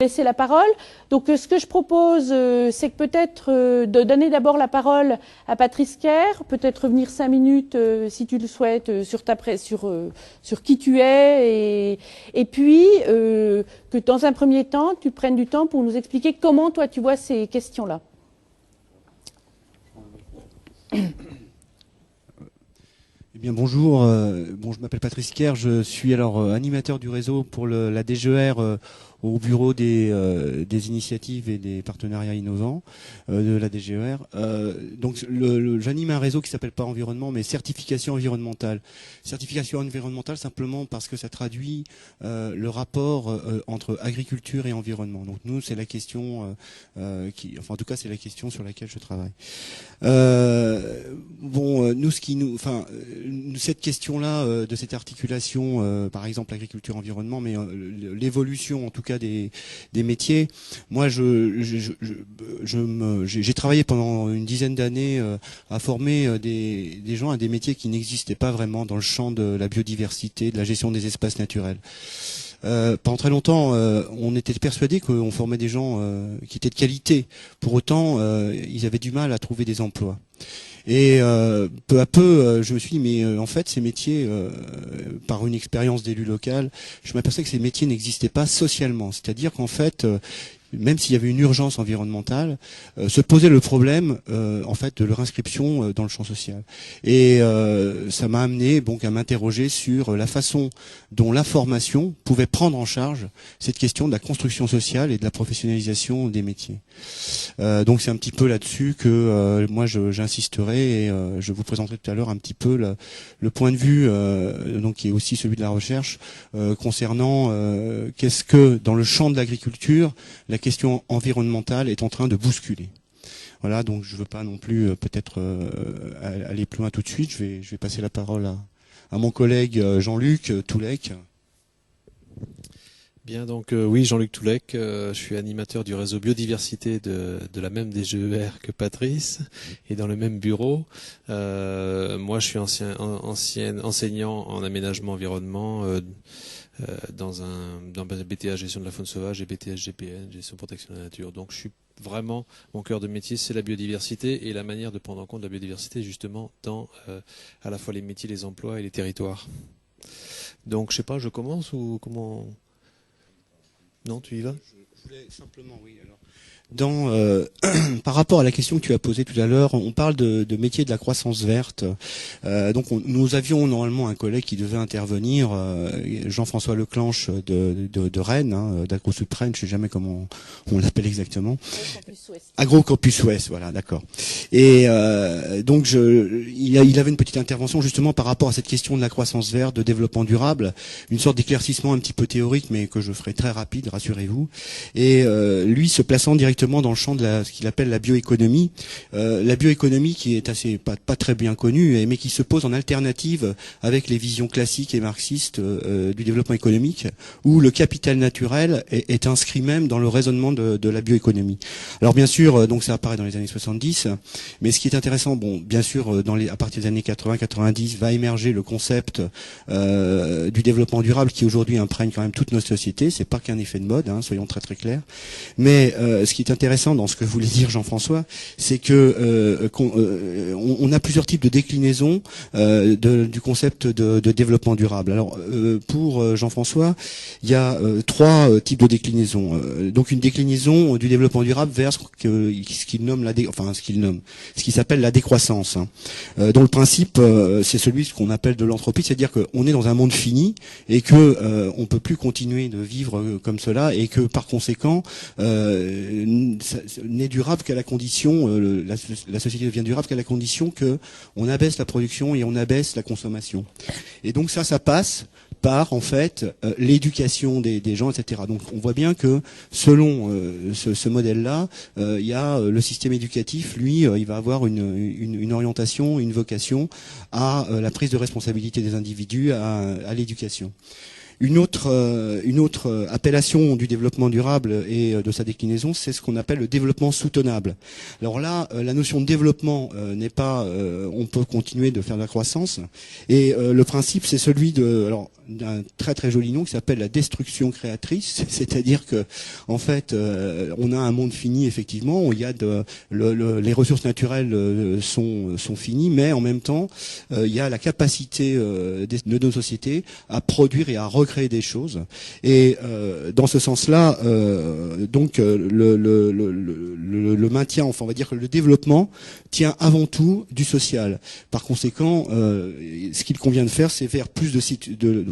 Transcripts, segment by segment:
Laisser la parole. Donc ce que je propose, c'est que peut-être de donner d'abord la parole à Patrice Kerr, peut-être revenir 5 minutes si tu le souhaites sur qui tu es et puis que dans un premier temps tu prennes du temps pour nous expliquer comment toi tu vois ces questions-là. Eh bien bonjour, je m'appelle Patrice Kerr, je suis alors animateur du réseau pour la DGER au bureau des initiatives et des partenariats innovants de la DGER. Donc j'anime un réseau qui s'appelle pas environnement mais certification environnementale. Certification environnementale simplement parce que ça traduit le rapport entre agriculture et environnement. Donc nous c'est la question en tout cas c'est la question sur laquelle je travaille. Cette question-là de cette articulation, par exemple agriculture-environnement, mais l'évolution en tout cas des métiers. Moi, j'ai travaillé pendant une dizaine d'années à former des gens à des métiers qui n'existaient pas vraiment dans le champ de la biodiversité, de la gestion des espaces naturels. Pendant très longtemps, on était persuadé qu'on formait des gens qui étaient de qualité. Pour autant, ils avaient du mal à trouver des emplois. Et peu à peu, je me suis dit, mais en fait, ces métiers, par une expérience d'élu local, je m'aperçois que ces métiers n'existaient pas socialement. C'est-à-dire qu'en fait, même s'il y avait une urgence environnementale, se posait le problème en fait de leur inscription dans le champ social. Et ça m'a amené donc à m'interroger sur la façon dont la formation pouvait prendre en charge cette question de la construction sociale et de la professionnalisation des métiers. Donc c'est un petit peu là-dessus que moi j'insisterai et je vous présenterai tout à l'heure un petit peu le point de vue donc qui est aussi celui de la recherche concernant qu'est-ce que dans le champ de l'agriculture la question environnementale est en train de bousculer. Voilà, donc je ne veux pas non plus peut-être aller plus loin tout de suite. Je vais passer la parole à mon collègue Jean-Luc Toulec. Bien, donc oui, Jean-Luc Toulec, je suis animateur du réseau biodiversité de la même DGER que Patrice et dans le même bureau. Moi, je suis ancien enseignant en aménagement environnement dans BTH gestion de la faune sauvage et BTH GPN, gestion protection de la nature. Donc je suis vraiment, mon cœur de métier c'est la biodiversité et la manière de prendre en compte la biodiversité justement dans à la fois les métiers, les emplois et les territoires. Donc je sais pas, je commence ou comment? Non, tu y vas? Je voulais simplement, oui, alors. Par rapport à la question que tu as posée tout à l'heure, on parle de métier de la croissance verte. Donc nous avions normalement un collègue qui devait intervenir, Jean-François Leclanche de Rennes, d'AgroSud Rennes, je sais jamais comment on l'appelle exactement. Agrocampus Ouest, voilà, d'accord. Et donc il avait une petite intervention justement par rapport à cette question de la croissance verte, de développement durable, une sorte d'éclaircissement un petit peu théorique, mais que je ferai très rapide, rassurez-vous. Et lui se plaçant directement dans le champ de ce qu'il appelle la bioéconomie. La bioéconomie qui est pas très bien connue, mais qui se pose en alternative avec les visions classiques et marxistes du développement économique, où le capital naturel est inscrit même dans le raisonnement de la bioéconomie. Alors bien sûr, donc ça apparaît dans les années 70, mais ce qui est intéressant, bon, bien sûr, à partir des années 80-90, va émerger le concept du développement durable qui aujourd'hui imprègne quand même toutes nos sociétés. C'est pas qu'un effet de mode, soyons très très clairs. Mais ce qui est intéressant dans ce que voulait dire Jean-François, c'est que on a plusieurs types de déclinaisons du concept de développement durable. Alors pour Jean-François, il y a 3 types de déclinaisons. Donc une déclinaison du développement durable vers ce qu'il s'appelle la décroissance, dont le principe c'est ce qu'on appelle de l'entropie, c'est-à-dire qu'on est dans un monde fini et que on peut plus continuer de vivre comme cela et que par conséquent n'est durable qu'à la condition, la société devient durable qu'à la condition que on abaisse la production et on abaisse la consommation. Et donc ça passe par en fait l'éducation des gens, etc. Donc on voit bien que selon ce modèle-là, il y a le système éducatif, lui, il va avoir une orientation, une vocation à la prise de responsabilité des individus, à l'éducation. Une autre appellation du développement durable et de sa déclinaison, c'est ce qu'on appelle le développement soutenable. Alors là, la notion de développement n'est pas, on peut continuer de faire de la croissance, et le principe, c'est celui d'un très très joli nom qui s'appelle la destruction créatrice, c'est-à-dire que en fait, on a un monde fini effectivement, où il y a les ressources naturelles sont finies, mais en même temps, il y a la capacité de nos sociétés à produire et à recréer des choses. Et dans ce sens-là, donc le maintien, enfin on va dire que le développement tient avant tout du social. Par conséquent, ce qu'il convient de faire, c'est vers plus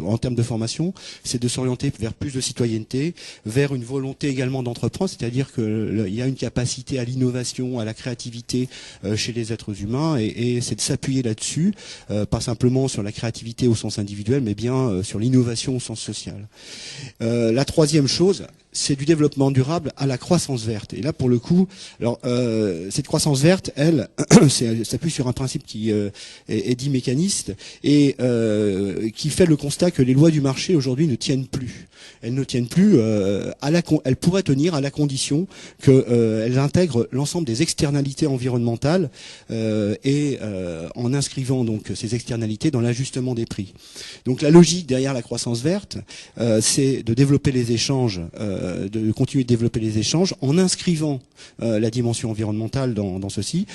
en termes de formation, c'est de s'orienter vers plus de citoyenneté, vers une volonté également d'entreprendre, c'est-à-dire qu'il y a une capacité à l'innovation, à la créativité chez les êtres humains, et c'est de s'appuyer là-dessus, pas simplement sur la créativité au sens individuel, mais bien sur l'innovation au sens social. La troisième chose, c'est du développement durable à la croissance verte. Et là, pour le coup, alors cette croissance verte, elle, s'appuie sur un principe qui est dit mécaniste et qui fait le constat que les lois du marché aujourd'hui ne tiennent plus. Elles ne tiennent plus. Elles pourraient tenir à la condition qu'elles intègrent l'ensemble des externalités environnementales et en inscrivant donc ces externalités dans l'ajustement des prix. Donc la logique derrière la croissance verte, c'est de développer les échanges. De continuer de développer les échanges en inscrivant la dimension environnementale dans ceci,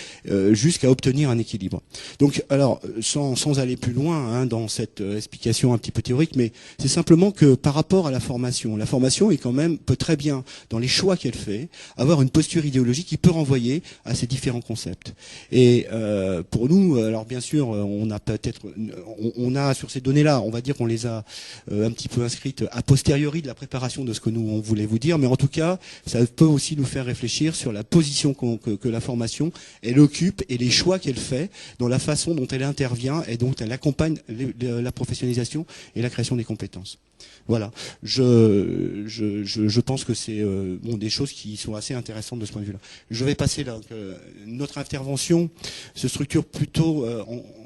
jusqu'à obtenir un équilibre. Donc, alors, sans aller plus loin dans cette explication un petit peu théorique, mais c'est simplement que par rapport à la formation est quand même, peut très bien, dans les choix qu'elle fait, avoir une posture idéologique qui peut renvoyer à ces différents concepts. Et pour nous, alors bien sûr, on a sur ces données-là, on va dire qu'on les a un petit peu inscrites a posteriori de la préparation de ce que nous on voulait vous dire, mais en tout cas, ça peut aussi nous faire réfléchir sur la position que la formation elle occupe et les choix qu'elle fait dans la façon dont elle intervient et dont elle accompagne la professionnalisation et la création des compétences. Voilà, je pense que c'est des choses qui sont assez intéressantes de ce point de vue-là. Je vais passer là. Notre intervention se structure plutôt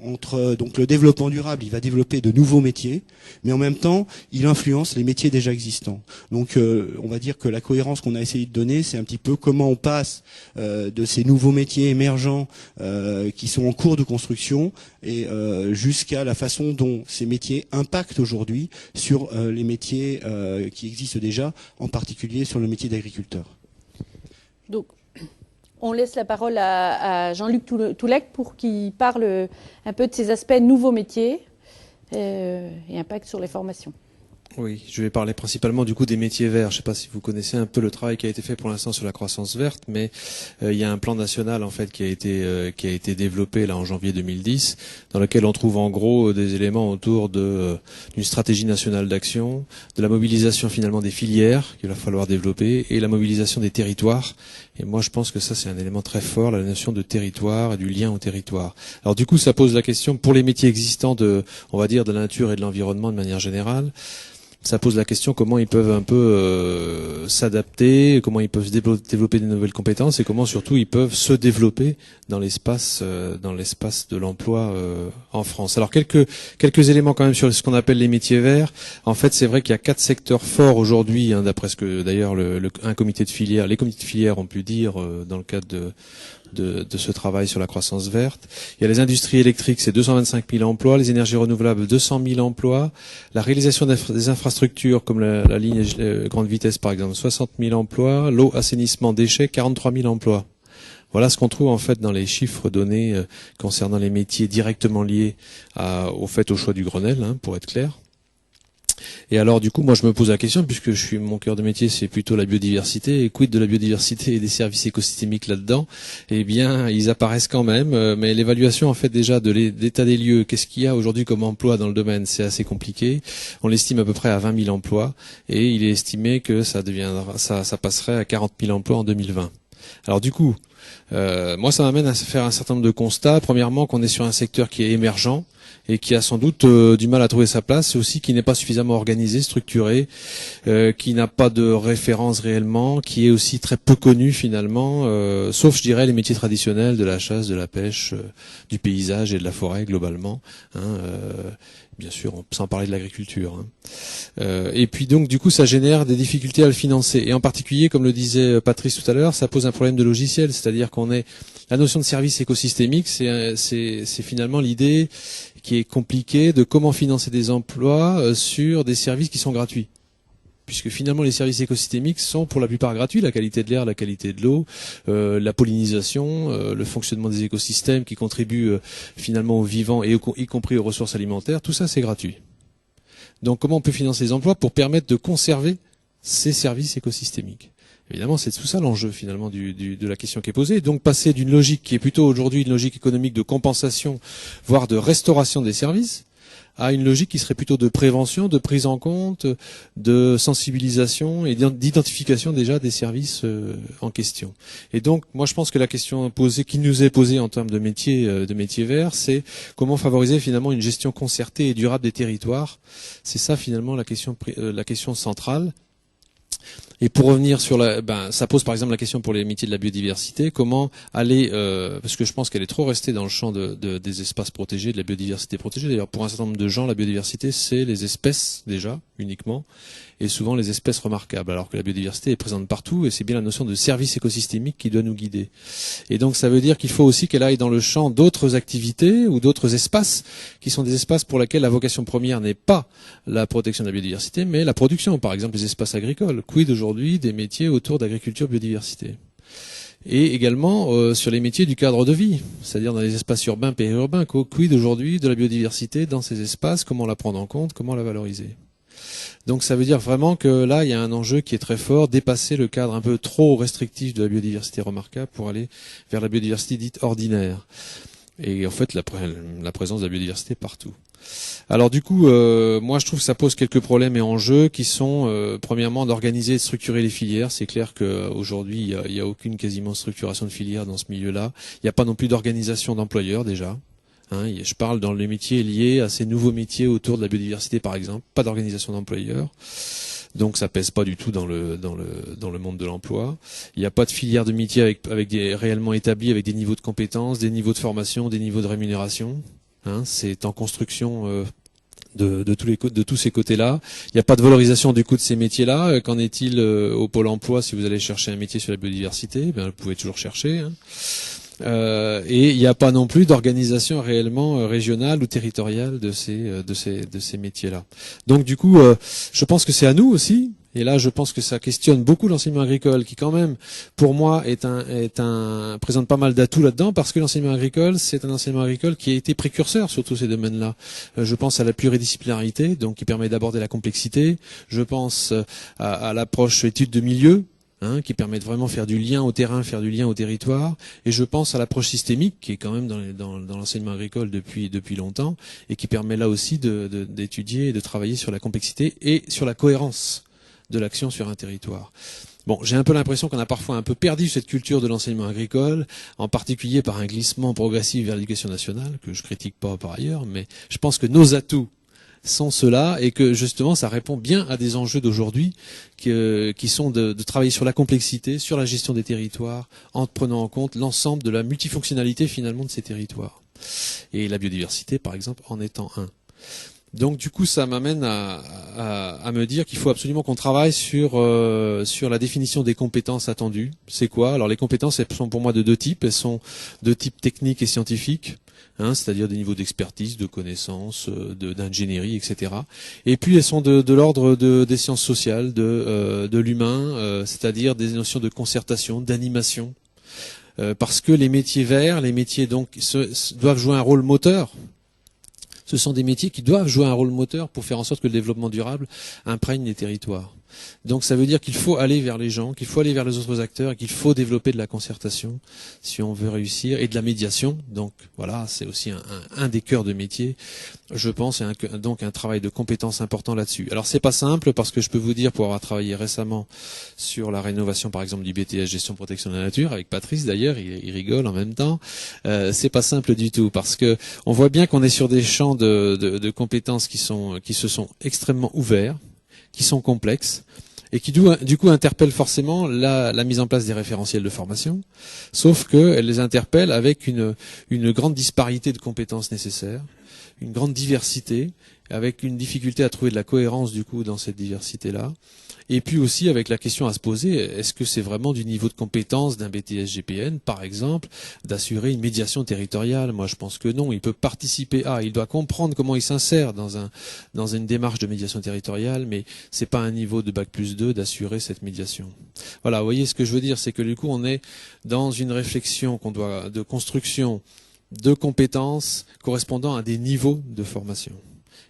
entre donc le développement durable. Il va développer de nouveaux métiers, mais en même temps, il influence les métiers déjà existants. Donc, on va dire que la cohérence qu'on a essayé de donner, c'est un petit peu comment on passe de ces nouveaux métiers émergents qui sont en cours de construction et jusqu'à la façon dont ces métiers impactent aujourd'hui sur les métiers qui existent déjà, en particulier sur le métier d'agriculteur. Donc, on laisse la parole à Jean-Luc Toulec pour qu'il parle un peu de ces aspects nouveaux métiers et impact sur les formations. Oui, je vais parler principalement du coup des métiers verts. Je ne sais pas si vous connaissez un peu le travail qui a été fait pour l'instant sur la croissance verte, mais il y a un plan national en fait qui a été développé là en janvier 2010, dans lequel on trouve en gros des éléments autour d'une stratégie nationale d'action, de la mobilisation finalement des filières qu'il va falloir développer et la mobilisation des territoires. Et moi je pense que ça c'est un élément très fort, la notion de territoire et du lien au territoire. Alors du coup ça pose la question pour les métiers existants on va dire de la nature et de l'environnement de manière générale. Ça pose la question comment ils peuvent un peu s'adapter, comment ils peuvent développer de nouvelles compétences et comment surtout ils peuvent se développer dans l'espace de l'emploi en France. Alors quelques éléments quand même sur ce qu'on appelle les métiers verts. En fait, c'est vrai qu'il y a 4 secteurs forts aujourd'hui, d'après ce que d'ailleurs les comités de filière ont pu dire dans le cadre de ce travail sur la croissance verte. Il y a les industries électriques, c'est 225 000 emplois, les énergies renouvelables, 200 000 emplois, la réalisation des infrastructures comme la ligne grande vitesse par exemple, 60 000 emplois, l'eau, assainissement, déchets, 43 000 emplois. Voilà ce qu'on trouve en fait dans les chiffres donnés concernant les métiers directement liés au choix du Grenelle, pour être clair. Et alors du coup, moi je me pose la question, puisque mon cœur de métier c'est plutôt la biodiversité, et quid de la biodiversité et des services écosystémiques là-dedans, eh bien ils apparaissent quand même, mais l'évaluation en fait déjà de l'état des lieux, qu'est-ce qu'il y a aujourd'hui comme emploi dans le domaine, c'est assez compliqué. On l'estime à peu près à 20 000 emplois, et il est estimé que ça passerait à 40 000 emplois en 2020. Alors du coup, Moi, ça m'amène à faire un certain nombre de constats. Premièrement, qu'on est sur un secteur qui est émergent et qui a sans doute du mal à trouver sa place, et aussi qui n'est pas suffisamment organisé, structuré, qui n'a pas de référence réellement, qui est aussi très peu connu finalement, sauf, je dirais, les métiers traditionnels de la chasse, de la pêche, du paysage et de la forêt globalement. Bien sûr, sans parler de l'agriculture. Et puis donc, du coup, ça génère des difficultés à le financer. Et en particulier, comme le disait Patrice tout à l'heure, ça pose un problème de logiciel, c'est-à-dire qu'on est la notion de service écosystémique, c'est finalement l'idée qui est compliquée de comment financer des emplois sur des services qui sont gratuits. Puisque finalement les services écosystémiques sont pour la plupart gratuits, la qualité de l'air, la qualité de l'eau, la pollinisation, le fonctionnement des écosystèmes qui contribuent finalement aux vivants et y compris aux ressources alimentaires, tout ça c'est gratuit. Donc comment on peut financer les emplois pour permettre de conserver ces services écosystémiques? Évidemment, c'est tout ça l'enjeu finalement de la question qui est posée. Donc passer d'une logique qui est plutôt aujourd'hui une logique économique de compensation, voire de restauration des services, à une logique qui serait plutôt de prévention, de prise en compte, de sensibilisation et d'identification déjà des services en question. Et donc, moi, je pense que la question posée, qui nous est posée en termes de métiers verts, c'est comment favoriser finalement une gestion concertée et durable des territoires. C'est ça finalement la question centrale. Et pour revenir sur ça pose par exemple la question pour les métiers de la biodiversité, comment aller, parce que je pense qu'elle est trop restée dans le champ des espaces protégés, de la biodiversité protégée. D'ailleurs, pour un certain nombre de gens, la biodiversité, c'est les espèces déjà, uniquement, et souvent les espèces remarquables, alors que la biodiversité est présente partout, et c'est bien la notion de service écosystémique qui doit nous guider. Et donc ça veut dire qu'il faut aussi qu'elle aille dans le champ d'autres activités ou d'autres espaces, qui sont des espaces pour lesquels la vocation première n'est pas la protection de la biodiversité, mais la production, par exemple les espaces agricoles. Quid aujourd'hui des métiers autour d'agriculture biodiversité? Et également sur les métiers du cadre de vie, c'est-à-dire dans les espaces urbains, périurbains. Quid aujourd'hui de la biodiversité dans ces espaces, comment la prendre en compte, comment la valoriser? Donc ça veut dire vraiment que là, il y a un enjeu qui est très fort, dépasser le cadre un peu trop restrictif de la biodiversité remarquable pour aller vers la biodiversité dite ordinaire. Et en fait, la présence de la biodiversité partout. Alors du coup, moi je trouve que ça pose quelques problèmes et enjeux qui sont, premièrement, d'organiser et de structurer les filières. C'est clair qu'aujourd'hui, il y a aucune quasiment structuration de filière dans ce milieu-là. Il n'y a pas non plus d'organisation d'employeurs déjà. Je parle dans les métiers liés à ces nouveaux métiers autour de la biodiversité, par exemple. Pas d'organisation d'employeurs. Donc ça pèse pas du tout dans le monde de l'emploi. Il n'y a pas de filière de métier avec des réellement établis, avec des niveaux de compétences, des niveaux de formation, des niveaux de rémunération. C'est en construction de tous ces côtés-là. Il n'y a pas de valorisation du coût de ces métiers-là. Qu'en est-il au Pôle emploi si vous allez chercher un métier sur la biodiversité? Vous pouvez toujours chercher. Et il n'y a pas non plus d'organisation réellement régionale ou territoriale de ces métiers-là. Donc du coup, je pense que c'est à nous aussi. Et là, je pense que ça questionne beaucoup l'enseignement agricole, qui quand même, pour moi, présente pas mal d'atouts là-dedans, parce que l'enseignement agricole, c'est un enseignement agricole qui a été précurseur sur tous ces domaines-là. Je pense à la pluridisciplinarité, donc qui permet d'aborder la complexité. Je pense à l'approche étude de milieu, qui permet de vraiment faire du lien au terrain, faire du lien au territoire. Et je pense à l'approche systémique, qui est quand même dans l'enseignement agricole depuis longtemps, et qui permet là aussi d'étudier et de travailler sur la complexité et sur la cohérence de l'action sur un territoire. Bon, j'ai un peu l'impression qu'on a parfois un peu perdu cette culture de l'enseignement agricole, en particulier par un glissement progressif vers l'éducation nationale, que je critique pas par ailleurs, mais je pense que nos atouts sont ceux-là, et que justement ça répond bien à des enjeux d'aujourd'hui qui sont de travailler sur la complexité, sur la gestion des territoires, en prenant en compte l'ensemble de la multifonctionnalité finalement de ces territoires. Et la biodiversité, par exemple, en étant un. Donc du coup, ça m'amène à me dire qu'il faut absolument qu'on travaille sur la définition des compétences attendues. C'est quoi? Alors les compétences, elles sont pour moi de deux types. Elles sont de type technique et scientifique, c'est-à-dire des niveaux d'expertise, de connaissances, d'ingénierie, etc. Et puis elles sont de l'ordre des sciences sociales, de l'humain, c'est-à-dire des notions de concertation, d'animation. Parce que les métiers verts, les métiers donc doivent jouer un rôle moteur. Ce sont des métiers qui doivent jouer un rôle moteur pour faire en sorte que le développement durable imprègne les territoires. Donc ça veut dire qu'il faut aller vers les gens, qu'il faut aller vers les autres acteurs et qu'il faut développer de la concertation si on veut réussir et de la médiation. Donc voilà, c'est aussi un des cœurs de métier, je pense, et donc un travail de compétences important là-dessus. Alors c'est pas simple parce que je peux vous dire, pour avoir travaillé récemment sur la rénovation par exemple du BTS Gestion Protection de la Nature, avec Patrice d'ailleurs, il rigole en même temps, c'est pas simple du tout parce que on voit bien qu'on est sur des champs de compétences qui se sont extrêmement ouverts, qui sont complexes et qui du coup interpellent forcément la mise en place des référentiels de formation, sauf qu'elles les interpellent avec une grande disparité de compétences nécessaires, une grande diversité, avec une difficulté à trouver de la cohérence du coup dans cette diversité-là. Et puis aussi avec la question à se poser, est-ce que c'est vraiment du niveau de compétence d'un BTS GPN, par exemple, d'assurer une médiation territoriale? Moi, je pense que non. Il peut participer il doit comprendre comment il s'insère dans une démarche de médiation territoriale, mais c'est pas un niveau de Bac+2 d'assurer cette médiation. Voilà, vous voyez ce que je veux dire, c'est que du coup, on est dans une réflexion de construction de compétences correspondant à des niveaux de formation.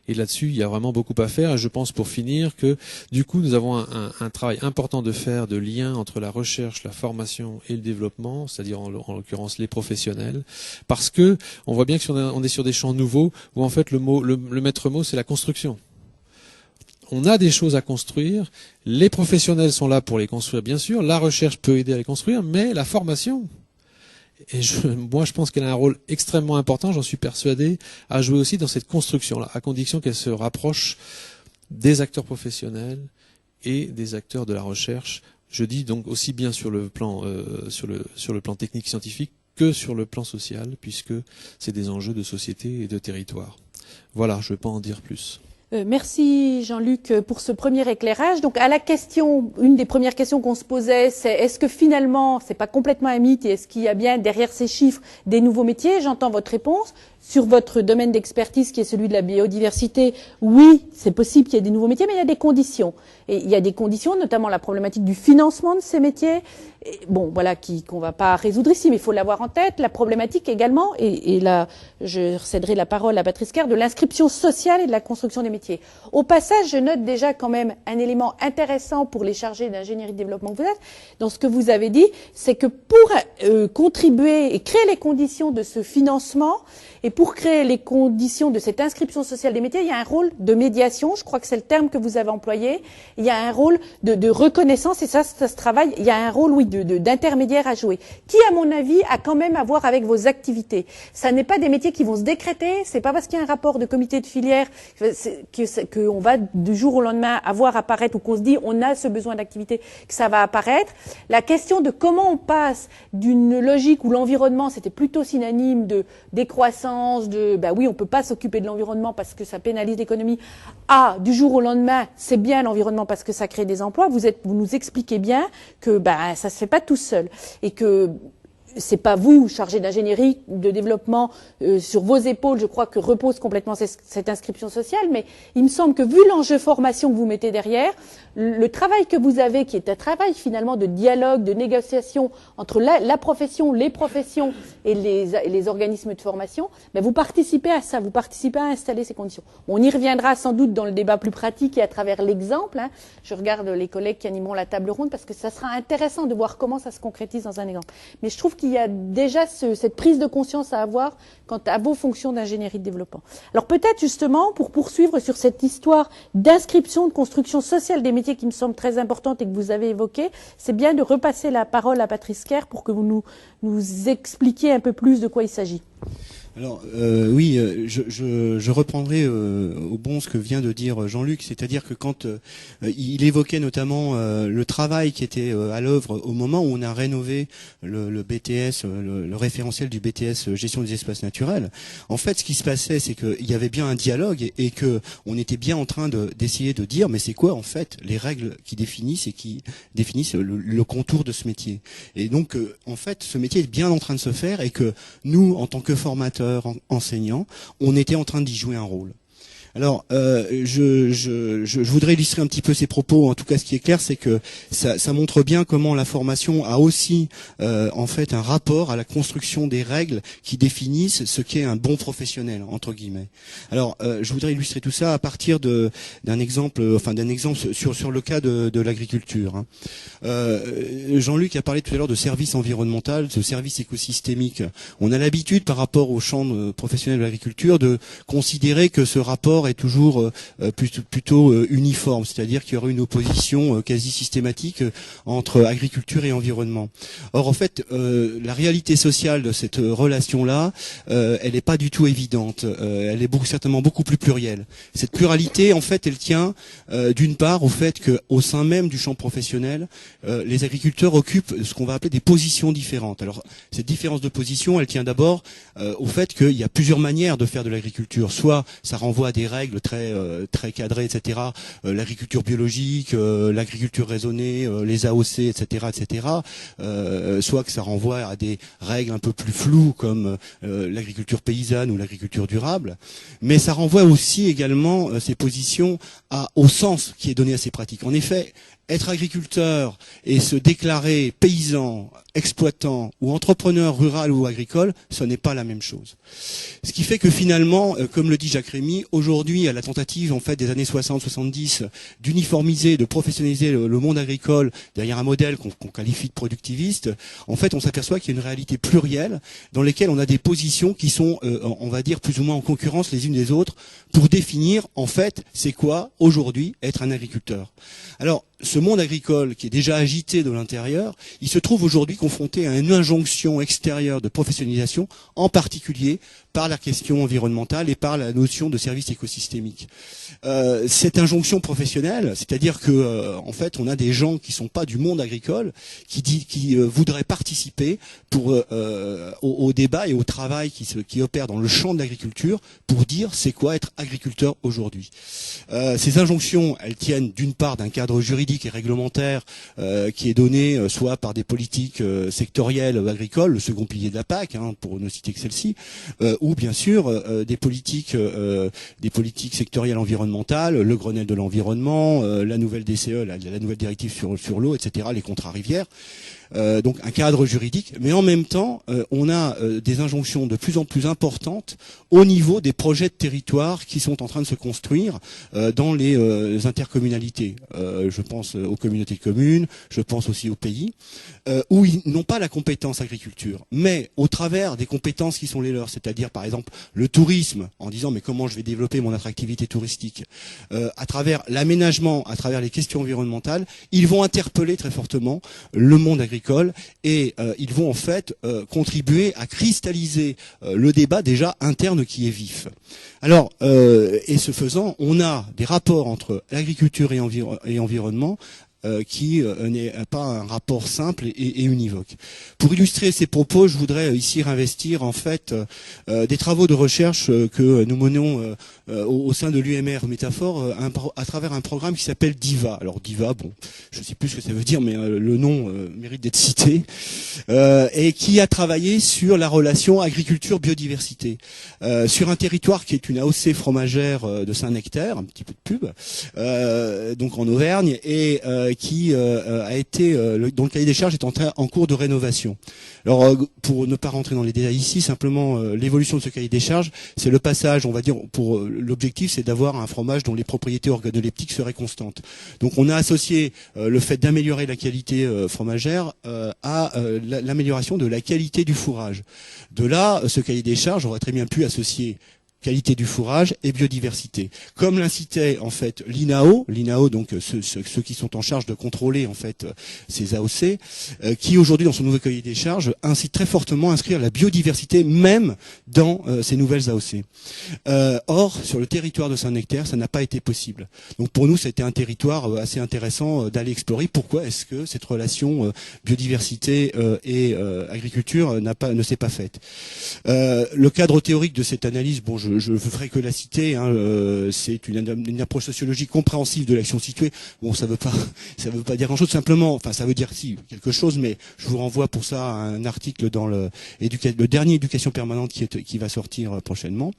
Et là-dessus, il y a vraiment beaucoup à faire. Et je pense, pour finir, que du coup, nous avons un travail important de faire de lien entre la recherche, la formation et le développement, c'est-à-dire en l'occurrence les professionnels, parce que on voit bien que on est sur des champs nouveaux où en fait le maître mot, c'est la construction. On a des choses à construire. Les professionnels sont là pour les construire, bien sûr. La recherche peut aider à les construire, mais la formation. Et moi, je pense qu'elle a un rôle extrêmement important, j'en suis persuadé, à jouer aussi dans cette construction-là, à condition qu'elle se rapproche des acteurs professionnels et des acteurs de la recherche. Je dis donc aussi bien sur le plan technique scientifique que sur le plan social, puisque c'est des enjeux de société et de territoire. Voilà, je ne vais pas en dire plus. Merci Jean-Luc pour ce premier éclairage. Donc à la question, une des premières questions qu'on se posait, c'est est-ce que finalement, c'est pas complètement un mythe et est-ce qu'il y a bien derrière ces chiffres des nouveaux métiers? J'entends votre réponse. Sur votre domaine d'expertise qui est celui de la biodiversité, oui, c'est possible qu'il y ait des nouveaux métiers, mais il y a des conditions. Et il y a des conditions, notamment la problématique du financement de ces métiers. Et bon, voilà, qu'on va pas résoudre ici, mais il faut l'avoir en tête. La problématique également, et là, je céderai la parole à Patrice Kerr, de l'inscription sociale et de la construction des métiers. Au passage, je note déjà quand même un élément intéressant pour les chargés d'ingénierie de développement que vous êtes, dans ce que vous avez dit, c'est que pour contribuer et créer les conditions de ce financement, et pour créer les conditions de cette inscription sociale des métiers, il y a un rôle de médiation, je crois que c'est le terme que vous avez employé, il y a un rôle de reconnaissance, et ça se travaille, il y a un rôle, oui, d'intermédiaire à jouer, qui, à mon avis, a quand même à voir avec vos activités. Ça n'est pas des métiers qui vont se décréter, c'est pas parce qu'il y a un rapport de comité de filière qu'on va du jour au lendemain avoir apparaître, ou qu'on se dit on a ce besoin d'activité, que ça va apparaître. La question de comment on passe d'une logique où l'environnement, c'était plutôt synonyme de décroissance, oui, on peut pas s'occuper de l'environnement parce que ça pénalise l'économie, du jour au lendemain, c'est bien l'environnement parce que ça crée des emplois. Vous nous expliquez bien que ça se fait pas tout seul et que c'est pas vous, chargé d'ingénierie, de développement, sur vos épaules, je crois que repose complètement cette inscription sociale, mais il me semble que vu l'enjeu formation que vous mettez derrière, le travail que vous avez, qui est un travail finalement de dialogue, de négociation entre la profession, les professions et les organismes de formation, vous participez à ça, vous participez à installer ces conditions. On y reviendra sans doute dans le débat plus pratique et à travers l'exemple. Je regarde les collègues qui animeront la table ronde parce que ça sera intéressant de voir comment ça se concrétise dans un exemple. Mais je trouve qu'il y a déjà cette prise de conscience à avoir quant à vos fonctions d'ingénierie de développement. Alors peut-être justement, pour poursuivre sur cette histoire d'inscription, de construction sociale des métiers qui me semble très importante et que vous avez évoquée, c'est bien de repasser la parole à Patrice Kerr pour que vous nous expliquiez un peu plus de quoi il s'agit. Alors oui, je reprendrai au bon ce que vient de dire Jean-Luc, c'est-à-dire que quand il évoquait notamment le travail qui était à l'œuvre au moment où on a rénové le BTS, le référentiel du BTS gestion des espaces naturels, en fait ce qui se passait c'est qu'il y avait bien un dialogue et que on était bien en train d'essayer de dire mais c'est quoi en fait les règles qui définissent le contour de ce métier. Et donc en fait ce métier est bien en train de se faire et que nous en tant que formateurs, enseignants, on était en train d'y jouer un rôle. Alors, je voudrais illustrer un petit peu ces propos. En tout cas, ce qui est clair, c'est que ça montre bien comment la formation a aussi, en fait, un rapport à la construction des règles qui définissent ce qu'est un bon professionnel, entre guillemets. Alors, je voudrais illustrer tout ça à partir d'un exemple sur le cas de l'agriculture. Jean-Luc a parlé tout à l'heure de service environnemental, de service écosystémique. On a l'habitude, par rapport au champ professionnel de l'agriculture, de considérer que ce rapport est toujours plutôt uniforme, c'est-à-dire qu'il y aurait une opposition quasi systématique entre agriculture et environnement. Or, en fait, la réalité sociale de cette relation-là, elle n'est pas du tout évidente. Elle est certainement beaucoup plus plurielle. Cette pluralité, en fait, elle tient d'une part au fait qu'au sein même du champ professionnel, les agriculteurs occupent ce qu'on va appeler des positions différentes. Alors, cette différence de position, elle tient d'abord au fait qu'il y a plusieurs manières de faire de l'agriculture. Soit ça renvoie à des règles très cadrées, etc. L'agriculture biologique, l'agriculture raisonnée, les AOC, etc., etc. Soit que ça renvoie à des règles un peu plus floues comme l'agriculture paysanne ou l'agriculture durable. Mais ça renvoie aussi également ces positions au sens qui est donné à ces pratiques. En effet, être agriculteur et se déclarer paysan, exploitant ou entrepreneur rural ou agricole, ce n'est pas la même chose. Ce qui fait que finalement, comme le dit Jacques Rémy, aujourd'hui, à la tentative en fait des années 60-70 d'uniformiser, de professionnaliser le monde agricole derrière un modèle qu'on qualifie de productiviste, en fait, on s'aperçoit qu'il y a une réalité plurielle dans laquelle on a des positions qui sont, on va dire, plus ou moins en concurrence les unes des autres pour définir, en fait, c'est quoi aujourd'hui être un agriculteur. Alors, ce monde agricole qui est déjà agité de l'intérieur, il se trouve aujourd'hui confronté à une injonction extérieure de professionnalisation, en particulier par la question environnementale et par la notion de service écosystémique. Cette injonction professionnelle, c'est-à-dire que en fait, on a des gens qui sont pas du monde agricole, qui voudraient participer au débat et au travail qui opère dans le champ de l'agriculture pour dire c'est quoi être agriculteur aujourd'hui. Ces injonctions, elles tiennent d'une part d'un cadre juridique et réglementaire qui est donné soit par des politiques sectorielles agricoles, le second pilier de la PAC, pour ne citer que celle-ci, ou bien sûr des politiques sectorielles environnementales, le Grenelle de l'environnement, la nouvelle DCE, la nouvelle directive sur l'eau, etc., les contrats rivières. Donc un cadre juridique, mais en même temps, on a des injonctions de plus en plus importantes au niveau des projets de territoire qui sont en train de se construire dans les intercommunalités. Je pense aux communautés de communes, je pense aussi aux pays, où ils n'ont pas la compétence agriculture, mais au travers des compétences qui sont les leurs, c'est-à-dire par exemple le tourisme, en disant mais comment je vais développer mon attractivité touristique, à travers l'aménagement, à travers les questions environnementales, ils vont interpeller très fortement le monde agricole et ils vont en fait contribuer à cristalliser le débat déjà interne qui est vif. Alors, et ce faisant, on a des rapports entre l'agriculture et environnement qui n'est pas un rapport simple et univoque. Pour illustrer ces propos, je voudrais ici réinvestir en fait des travaux de recherche que nous menons au sein de l'UMR Métaphore à travers un programme qui s'appelle DIVA. Alors DIVA, bon, je ne sais plus ce que ça veut dire, mais le nom mérite d'être cité, et qui a travaillé sur la relation agriculture-biodiversité sur un territoire qui est une AOC fromagère de Saint-Nectaire, un petit peu de pub, donc en Auvergne, et qui a été, dont le cahier des charges est en cours de rénovation. Alors, pour ne pas rentrer dans les détails ici, simplement l'évolution de ce cahier des charges, c'est le passage, on va dire, pour l'objectif, c'est d'avoir un fromage dont les propriétés organoleptiques seraient constantes. Donc, on a associé le fait d'améliorer la qualité fromagère à l'amélioration de la qualité du fourrage. De là, ce cahier des charges aurait très bien pu associer qualité du fourrage et biodiversité. Comme l'incitait en fait l'INAO, donc ceux qui sont en charge de contrôler en fait ces AOC, qui aujourd'hui dans son nouveau cahier des charges incite très fortement à inscrire la biodiversité même dans ces nouvelles AOC. Or, sur le territoire de Saint-Nectaire, ça n'a pas été possible. Donc pour nous, c'était un territoire assez intéressant d'aller explorer. Pourquoi est-ce que cette relation biodiversité et agriculture ne s'est pas faite? Le cadre théorique de cette analyse, bon, je ferai que la citer. Hein, c'est une approche sociologique compréhensive de l'action située. Bon, ça veut pas dire grand-chose. Simplement, enfin, ça veut dire si quelque chose, mais je vous renvoie pour ça à un article dans le dernier Éducation permanente qui va sortir prochainement.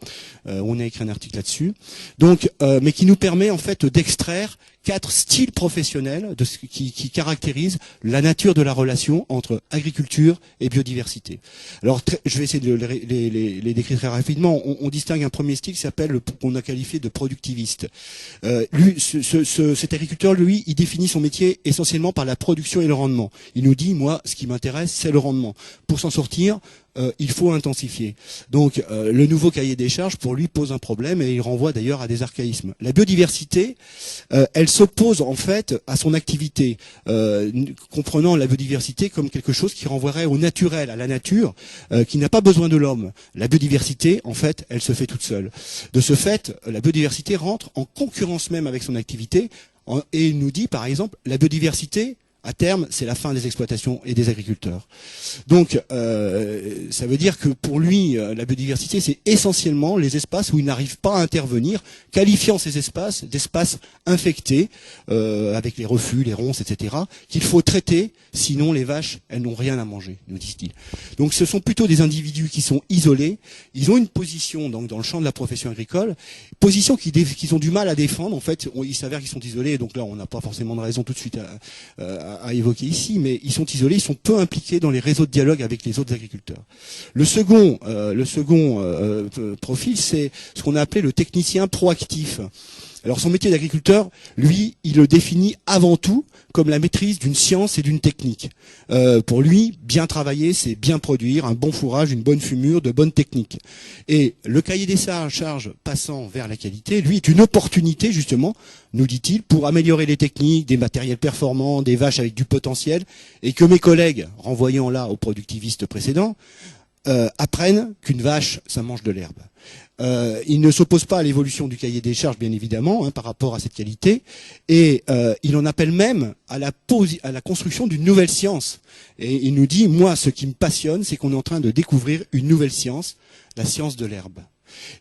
On a écrit un article là-dessus. Donc, mais qui nous permet en fait d'extraire 4 styles professionnels qui caractérisent la nature de la relation entre agriculture et biodiversité. Alors, je vais essayer de les décrire très rapidement. On distingue un premier style qui s'appelle, qu'on a qualifié de productiviste. Cet agriculteur, lui, il définit son métier essentiellement par la production et le rendement. Il nous dit, moi, ce qui m'intéresse, c'est le rendement. Pour s'en sortir, il faut intensifier. Donc, le nouveau cahier des charges, pour lui, pose un problème et il renvoie d'ailleurs à des archaïsmes. La biodiversité, elle s'oppose en fait à son activité, comprenant la biodiversité comme quelque chose qui renvoierait au naturel, à la nature, qui n'a pas besoin de l'homme. La biodiversité, en fait, elle se fait toute seule. De ce fait, la biodiversité rentre en concurrence même avec son activité et il nous dit, par exemple, la biodiversité, à terme, c'est la fin des exploitations et des agriculteurs. Donc, ça veut dire que pour lui, la biodiversité, c'est essentiellement les espaces où il n'arrive pas à intervenir, qualifiant ces espaces d'espaces infectés, avec les reflux, les ronces, etc., qu'il faut traiter, sinon les vaches, elles n'ont rien à manger, nous dit-il. Donc, ce sont plutôt des individus qui sont isolés. Ils ont une position donc dans le champ de la profession agricole, position qu'ils ont du mal à défendre. En fait, il s'avère qu'ils sont isolés, donc là, on n'a pas forcément de raison tout de suite à évoquer ici, mais ils sont isolés, ils sont peu impliqués dans les réseaux de dialogue avec les autres agriculteurs. Le second profil, c'est ce qu'on a appelé le technicien proactif. Alors son métier d'agriculteur, lui, il le définit avant tout comme la maîtrise d'une science et d'une technique. Pour lui, bien travailler, c'est bien produire, un bon fourrage, une bonne fumure, de bonnes techniques. Et le cahier des charges passant vers la qualité, lui, est une opportunité, justement, nous dit-il, pour améliorer les techniques, des matériels performants, des vaches avec du potentiel, et que mes collègues, renvoyant là aux productivistes précédents, apprennent qu'une vache, ça mange de l'herbe. Il ne s'oppose pas à l'évolution du cahier des charges, bien évidemment, hein, par rapport à cette qualité, et il en appelle même à la construction d'une nouvelle science. Et il nous dit, moi, ce qui me passionne, c'est qu'on est en train de découvrir une nouvelle science, la science de l'herbe.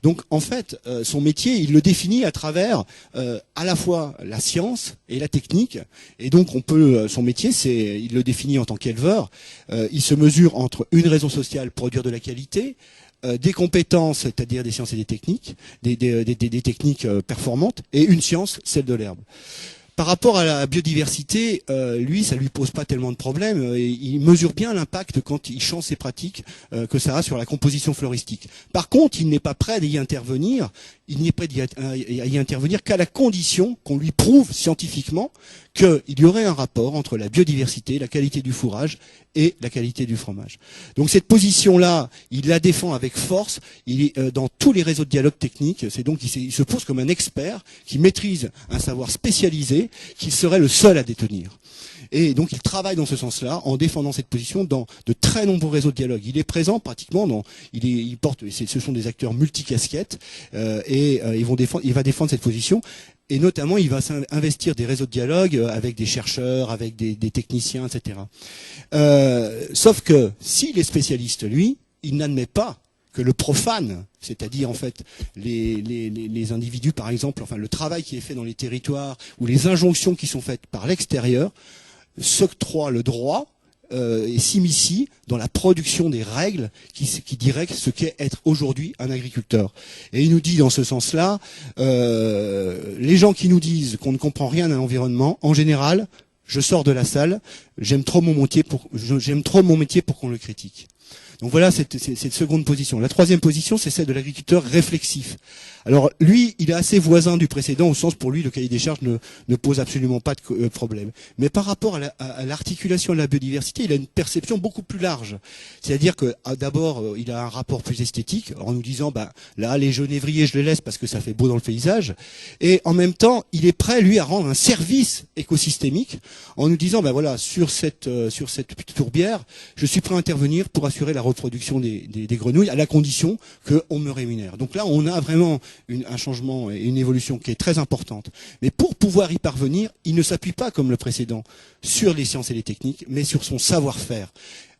Donc, en fait, son métier, il le définit à travers à la fois la science et la technique. Et donc, son métier, il le définit en tant qu'éleveur. Il se mesure entre une raison sociale, produire de la qualité, des compétences, c'est-à-dire des sciences et des techniques, des techniques performantes, et une science, celle de l'herbe. Par rapport à la biodiversité, lui, ça lui pose pas tellement de problèmes. Il mesure bien l'impact quand il change ses pratiques que ça a sur la composition floristique. Par contre, il n'est pas prêt d'y intervenir. Il n'est prêt à y intervenir qu'à la condition qu'on lui prouve scientifiquement qu'il y aurait un rapport entre la biodiversité, la qualité du fourrage et la qualité du fromage. Donc cette position-là, il la défend avec force. Il est dans tous les réseaux de dialogue technique. C'est donc il se pose comme un expert qui maîtrise un savoir spécialisé qu'il serait le seul à détenir. Et donc il travaille dans ce sens-là, en défendant cette position dans de très nombreux réseaux de dialogue. Il est présent pratiquement ce sont des acteurs multicasquettes, il va défendre cette position. Et notamment, il va investir des réseaux de dialogue avec des chercheurs, avec des techniciens, etc. Sauf que s'il est spécialiste, lui, il n'admet pas que le profane, c'est-à-dire en fait les individus, par exemple, enfin le travail qui est fait dans les territoires ou les injonctions qui sont faites par l'extérieur, s'octroie le droit et s'immisce dans la production des règles qui diraient ce qu'est être aujourd'hui un agriculteur. Et il nous dit dans ce sens-là, les gens qui nous disent qu'on ne comprend rien à l'environnement, en général, je sors de la salle, j'aime trop mon métier pour qu'on le critique. Donc voilà cette seconde position. La troisième position, c'est celle de l'agriculteur réflexif. Alors lui, il est assez voisin du précédent, au sens pour lui, le cahier des charges ne pose absolument pas de problème. Mais par rapport à l'articulation de la biodiversité, il a une perception beaucoup plus large. C'est-à-dire que d'abord, il a un rapport plus esthétique, en nous disant, là, les genévriers, je les laisse parce que ça fait beau dans le paysage. Et en même temps, il est prêt, lui, à rendre un service écosystémique, en nous disant, voilà, sur cette tourbière, je suis prêt à intervenir pour assurer la reproduction des grenouilles, à la condition qu'on me rémunère. Donc là, on a vraiment un changement et une évolution qui est très importante. Mais pour pouvoir y parvenir, il ne s'appuie pas, comme le précédent, sur les sciences et les techniques, mais sur son savoir-faire.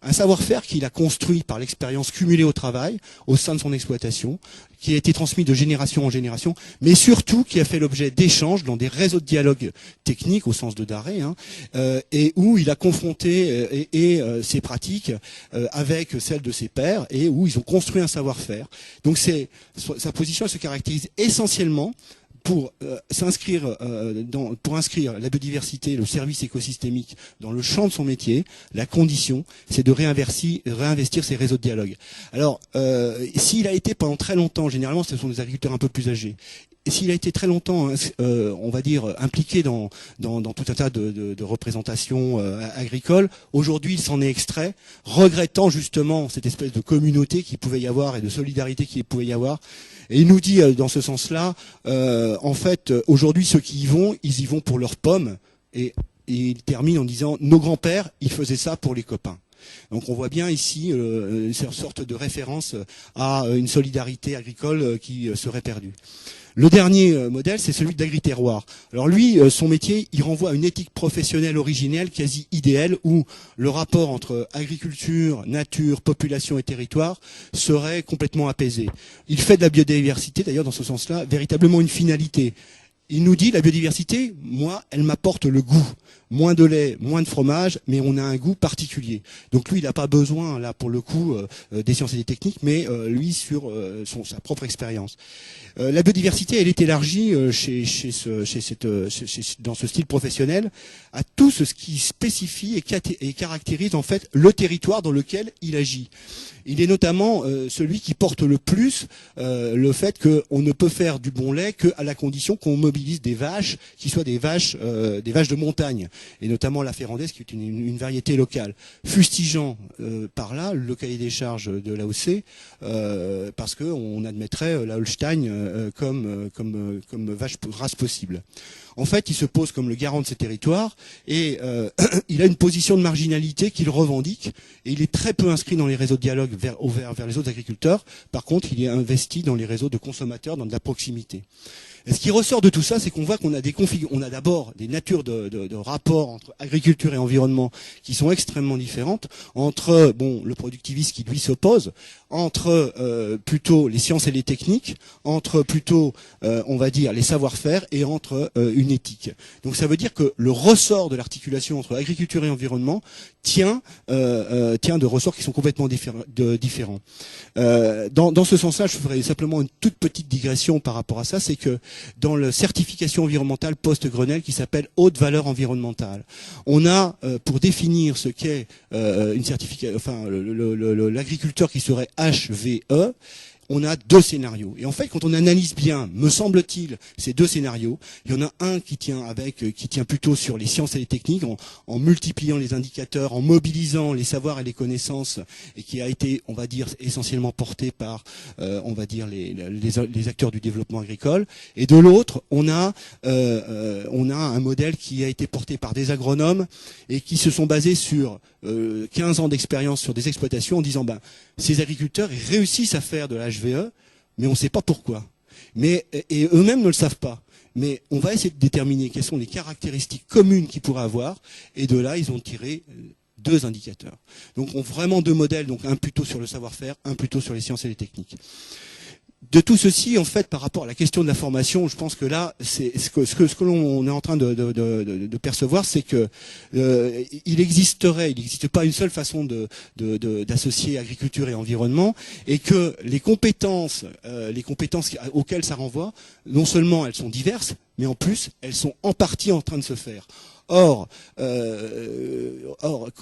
un savoir-faire qu'il a construit par l'expérience cumulée au travail, au sein de son exploitation, qui a été transmis de génération en génération, mais surtout qui a fait l'objet d'échanges dans des réseaux de dialogue technique au sens de Daré, et où il a confronté ses pratiques avec celles de ses pairs, et où ils ont construit un savoir-faire. Donc sa position elle se caractérise essentiellement pour inscrire la biodiversité, le service écosystémique dans le champ de son métier. La condition, c'est de réinvestir ces réseaux de dialogue. Alors, s'il a été pendant très longtemps, généralement ce sont des agriculteurs un peu plus âgés, et s'il a été très longtemps, on va dire, impliqué dans tout un tas de représentations agricoles, aujourd'hui il s'en est extrait, regrettant justement cette espèce de communauté qu'il pouvait y avoir et de solidarité qu'il pouvait y avoir. Et il nous dit dans ce sens-là, en fait, aujourd'hui ceux qui ils y vont pour leurs pommes. Et il termine en disant, nos grands-pères, ils faisaient ça pour les copains. Donc on voit bien ici une sorte de référence à une solidarité agricole qui serait perdue. Le dernier modèle, c'est celui d'Agri-Terroir. Alors lui, son métier, il renvoie à une éthique professionnelle originelle, quasi idéale, où le rapport entre agriculture, nature, population et territoire serait complètement apaisé. Il fait de la biodiversité, d'ailleurs dans ce sens-là, véritablement une finalité. Il nous dit, la biodiversité, moi, elle m'apporte le goût. Moins de lait, moins de fromage, mais on a un goût particulier. Donc lui, il n'a pas besoin, là, pour le coup, des sciences et des techniques, mais lui, sur sa propre expérience. La biodiversité, elle est élargie dans ce style professionnel à tout ce qui spécifie et caractérise, en fait, le territoire dans lequel il agit. Il est notamment celui qui porte le plus le fait qu'on ne peut faire du bon lait qu'à la condition qu'on mobilise des vaches qui soient des vaches de montagne, et notamment la ferrandaise qui est une variété locale. Fustigeant par là le cahier des charges de l'AOC parce qu'on admettrait la Holstein comme race possible. En fait, il se pose comme le garant de ces territoires et il a une position de marginalité qu'il revendique et il est très peu inscrit dans les réseaux de dialogue vers les autres agriculteurs. Par contre, il est investi dans les réseaux de consommateurs, dans de la proximité. Et ce qui ressort de tout ça, c'est qu'on voit qu'on a on a d'abord des natures de rapports entre agriculture et environnement qui sont extrêmement différentes, entre le productivisme qui lui s'oppose, entre plutôt les sciences et les techniques, entre plutôt on va dire les savoir-faire et entre une éthique. Donc ça veut dire que le ressort de l'articulation entre agriculture et environnement tient de ressorts qui sont complètement différents. Dans ce sens-là, je ferai simplement une toute petite digression par rapport à ça, c'est que dans la certification environnementale post-Grenelle qui s'appelle haute valeur environnementale, on a pour définir ce qu'est une certification, enfin l'agriculteur qui serait HVE, on a deux scénarios. Et en fait, quand on analyse bien, me semble-t-il, ces deux scénarios, il y en a un qui tient plutôt sur les sciences et les techniques, en multipliant les indicateurs, en mobilisant les savoirs et les connaissances, et qui a été, on va dire, essentiellement porté par, on va dire, les acteurs du développement agricole. Et de l'autre, on a un modèle qui a été porté par des agronomes et qui se sont basés sur 15 ans d'expérience sur des exploitations en disant, ces agriculteurs, ils réussissent à faire de la HVE, mais on ne sait pas pourquoi. Et eux-mêmes ne le savent pas. Mais on va essayer de déterminer quelles sont les caractéristiques communes qu'ils pourraient avoir, et de là, ils ont tiré deux indicateurs. Donc, on a vraiment deux modèles, donc un plutôt sur le savoir-faire, un plutôt sur les sciences et les techniques. De tout ceci, en fait, par rapport à la question de la formation, je pense que là, c'est ce que l'on est en train de percevoir, c'est que il n'existe pas une seule façon d'associer agriculture et environnement, et que les compétences auxquelles ça renvoie, non seulement elles sont diverses, mais en plus elles sont en partie en train de se faire. Or,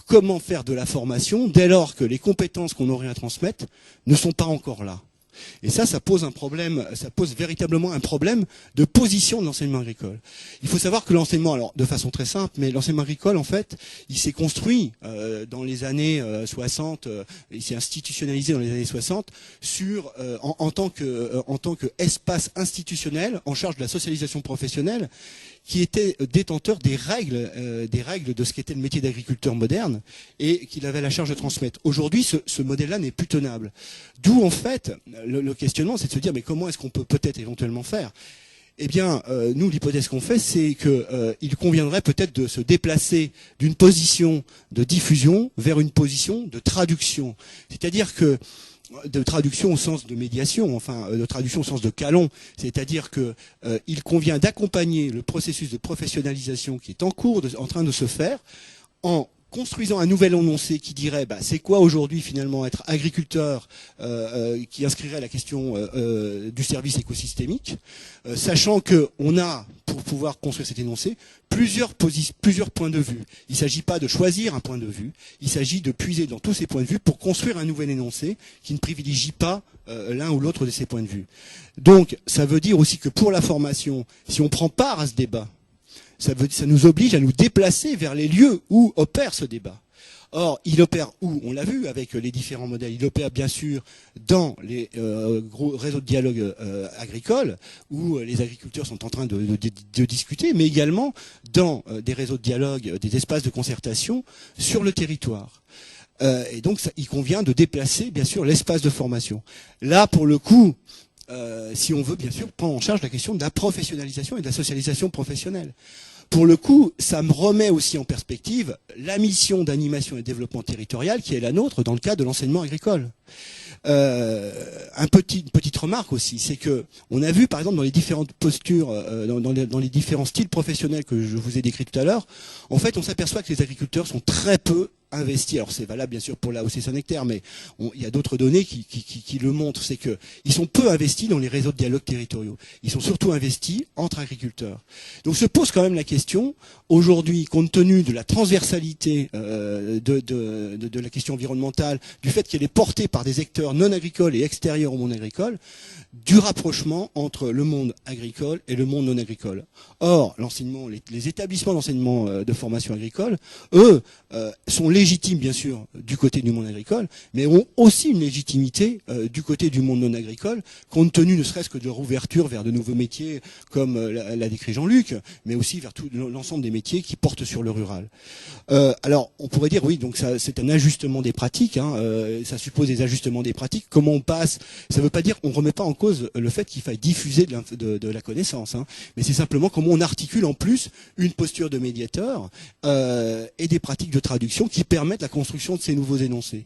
comment faire de la formation dès lors que les compétences qu'on aurait à transmettre ne sont pas encore là? Et ça pose un problème, ça pose véritablement un problème de position de l'enseignement agricole. Il faut savoir que l'enseignement, alors de façon très simple, mais l'enseignement agricole, en fait, il s'est construit dans les années 60, il s'est institutionnalisé dans les années 60 en tant que espace institutionnel en charge de la socialisation professionnelle, qui était détenteur des règles de ce qu'était le métier d'agriculteur moderne et qu'il avait la charge de transmettre. Aujourd'hui, ce modèle-là n'est plus tenable. D'où, en fait, le questionnement, c'est de se dire, mais comment est-ce qu'on peut peut-être éventuellement faire? Eh bien, nous, l'hypothèse qu'on fait, c'est qu'il conviendrait peut-être de se déplacer d'une position de diffusion vers une position de traduction. C'est-à-dire que de traduction au sens de médiation, enfin de traduction au sens de calon, c'est-à-dire que il convient d'accompagner le processus de professionnalisation qui est en cours, en train de se faire, en construisant un nouvel énoncé qui dirait c'est quoi aujourd'hui finalement être agriculteur, qui inscrirait la question du service écosystémique, sachant que on a, pour pouvoir construire cet énoncé, plusieurs points de vue. Il ne s'agit pas de choisir un point de vue, il s'agit de puiser dans tous ces points de vue pour construire un nouvel énoncé qui ne privilégie pas l'un ou l'autre de ces points de vue. Donc ça veut dire aussi que pour la formation, si on prend part à ce débat, ça nous oblige à nous déplacer vers les lieux où opère ce débat. Or, il opère où? On l'a vu avec les différents modèles. Il opère bien sûr dans les gros réseaux de dialogue agricoles, où les agriculteurs sont en train de discuter, mais également dans des réseaux de dialogue, des espaces de concertation sur le territoire. Et donc, il convient de déplacer, bien sûr, l'espace de formation. Là, pour le coup, si on veut bien sûr prendre en charge la question de la professionnalisation et de la socialisation professionnelle. Pour le coup, ça me remet aussi en perspective la mission d'animation et de développement territorial qui est la nôtre dans le cadre de l'enseignement agricole. Une petite remarque aussi, c'est que on a vu par exemple dans les différentes postures, dans les différents styles professionnels que je vous ai décrits tout à l'heure, en fait on s'aperçoit que les agriculteurs sont très peu investis. Alors c'est valable bien sûr pour l'AOC Saint-Nectaire, mais il y a d'autres données qui le montrent, c'est que ils sont peu investis dans les réseaux de dialogue territoriaux. Ils sont surtout investis entre agriculteurs. Donc se pose quand même la question, aujourd'hui, compte tenu de la transversalité de la question environnementale, du fait qu'elle est portée par des acteurs non agricoles et extérieurs au monde agricole, du rapprochement entre le monde agricole et le monde non agricole. Or, l'enseignement, les établissements d'enseignement de formation agricole, eux, sont légitimes bien sûr du côté du monde agricole, mais ont aussi une légitimité du côté du monde non agricole, compte tenu ne serait-ce que de leur ouverture vers de nouveaux métiers, comme l'a décrit Jean-Luc, mais aussi vers tout l'ensemble des métiers qui portent sur le rural. Alors, on pourrait dire oui, donc ça, c'est un ajustement des pratiques, ça suppose des ajustements des pratiques. Comment on passe? Ça ne veut pas dire qu'on ne remet pas en cause le fait qu'il faille diffuser de la connaissance, mais c'est simplement comment on articule en plus une posture de médiateur et des pratiques de traduction qui permettent la construction de ces nouveaux énoncés.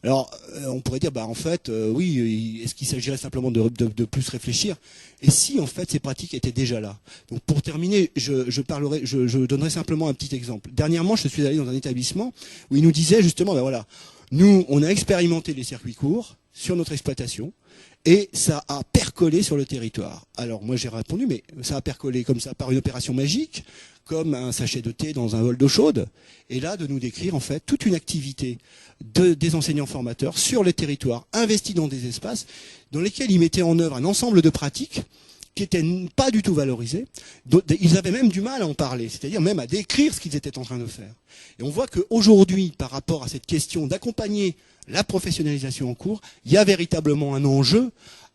Alors, on pourrait dire, en fait, oui, est-ce qu'il s'agirait simplement de plus réfléchir? Et si, en fait, ces pratiques étaient déjà là? Donc, pour terminer, je donnerai simplement un petit exemple. Dernièrement, je suis allé dans un établissement où il nous disait justement, voilà, nous, on a expérimenté les circuits courts sur notre exploitation, et ça a percolé sur le territoire. Alors moi j'ai répondu, mais ça a percolé comme ça par une opération magique, comme un sachet de thé dans un bol d'eau chaude. Et là de nous décrire en fait toute une activité des enseignants formateurs sur les territoires, investis dans des espaces dans lesquels ils mettaient en œuvre un ensemble de pratiques qui n'étaient pas du tout valorisées. Ils avaient même du mal à en parler, c'est-à-dire même à décrire ce qu'ils étaient en train de faire. Et on voit qu'aujourd'hui, par rapport à cette question d'accompagner la professionnalisation en cours, il y a véritablement un enjeu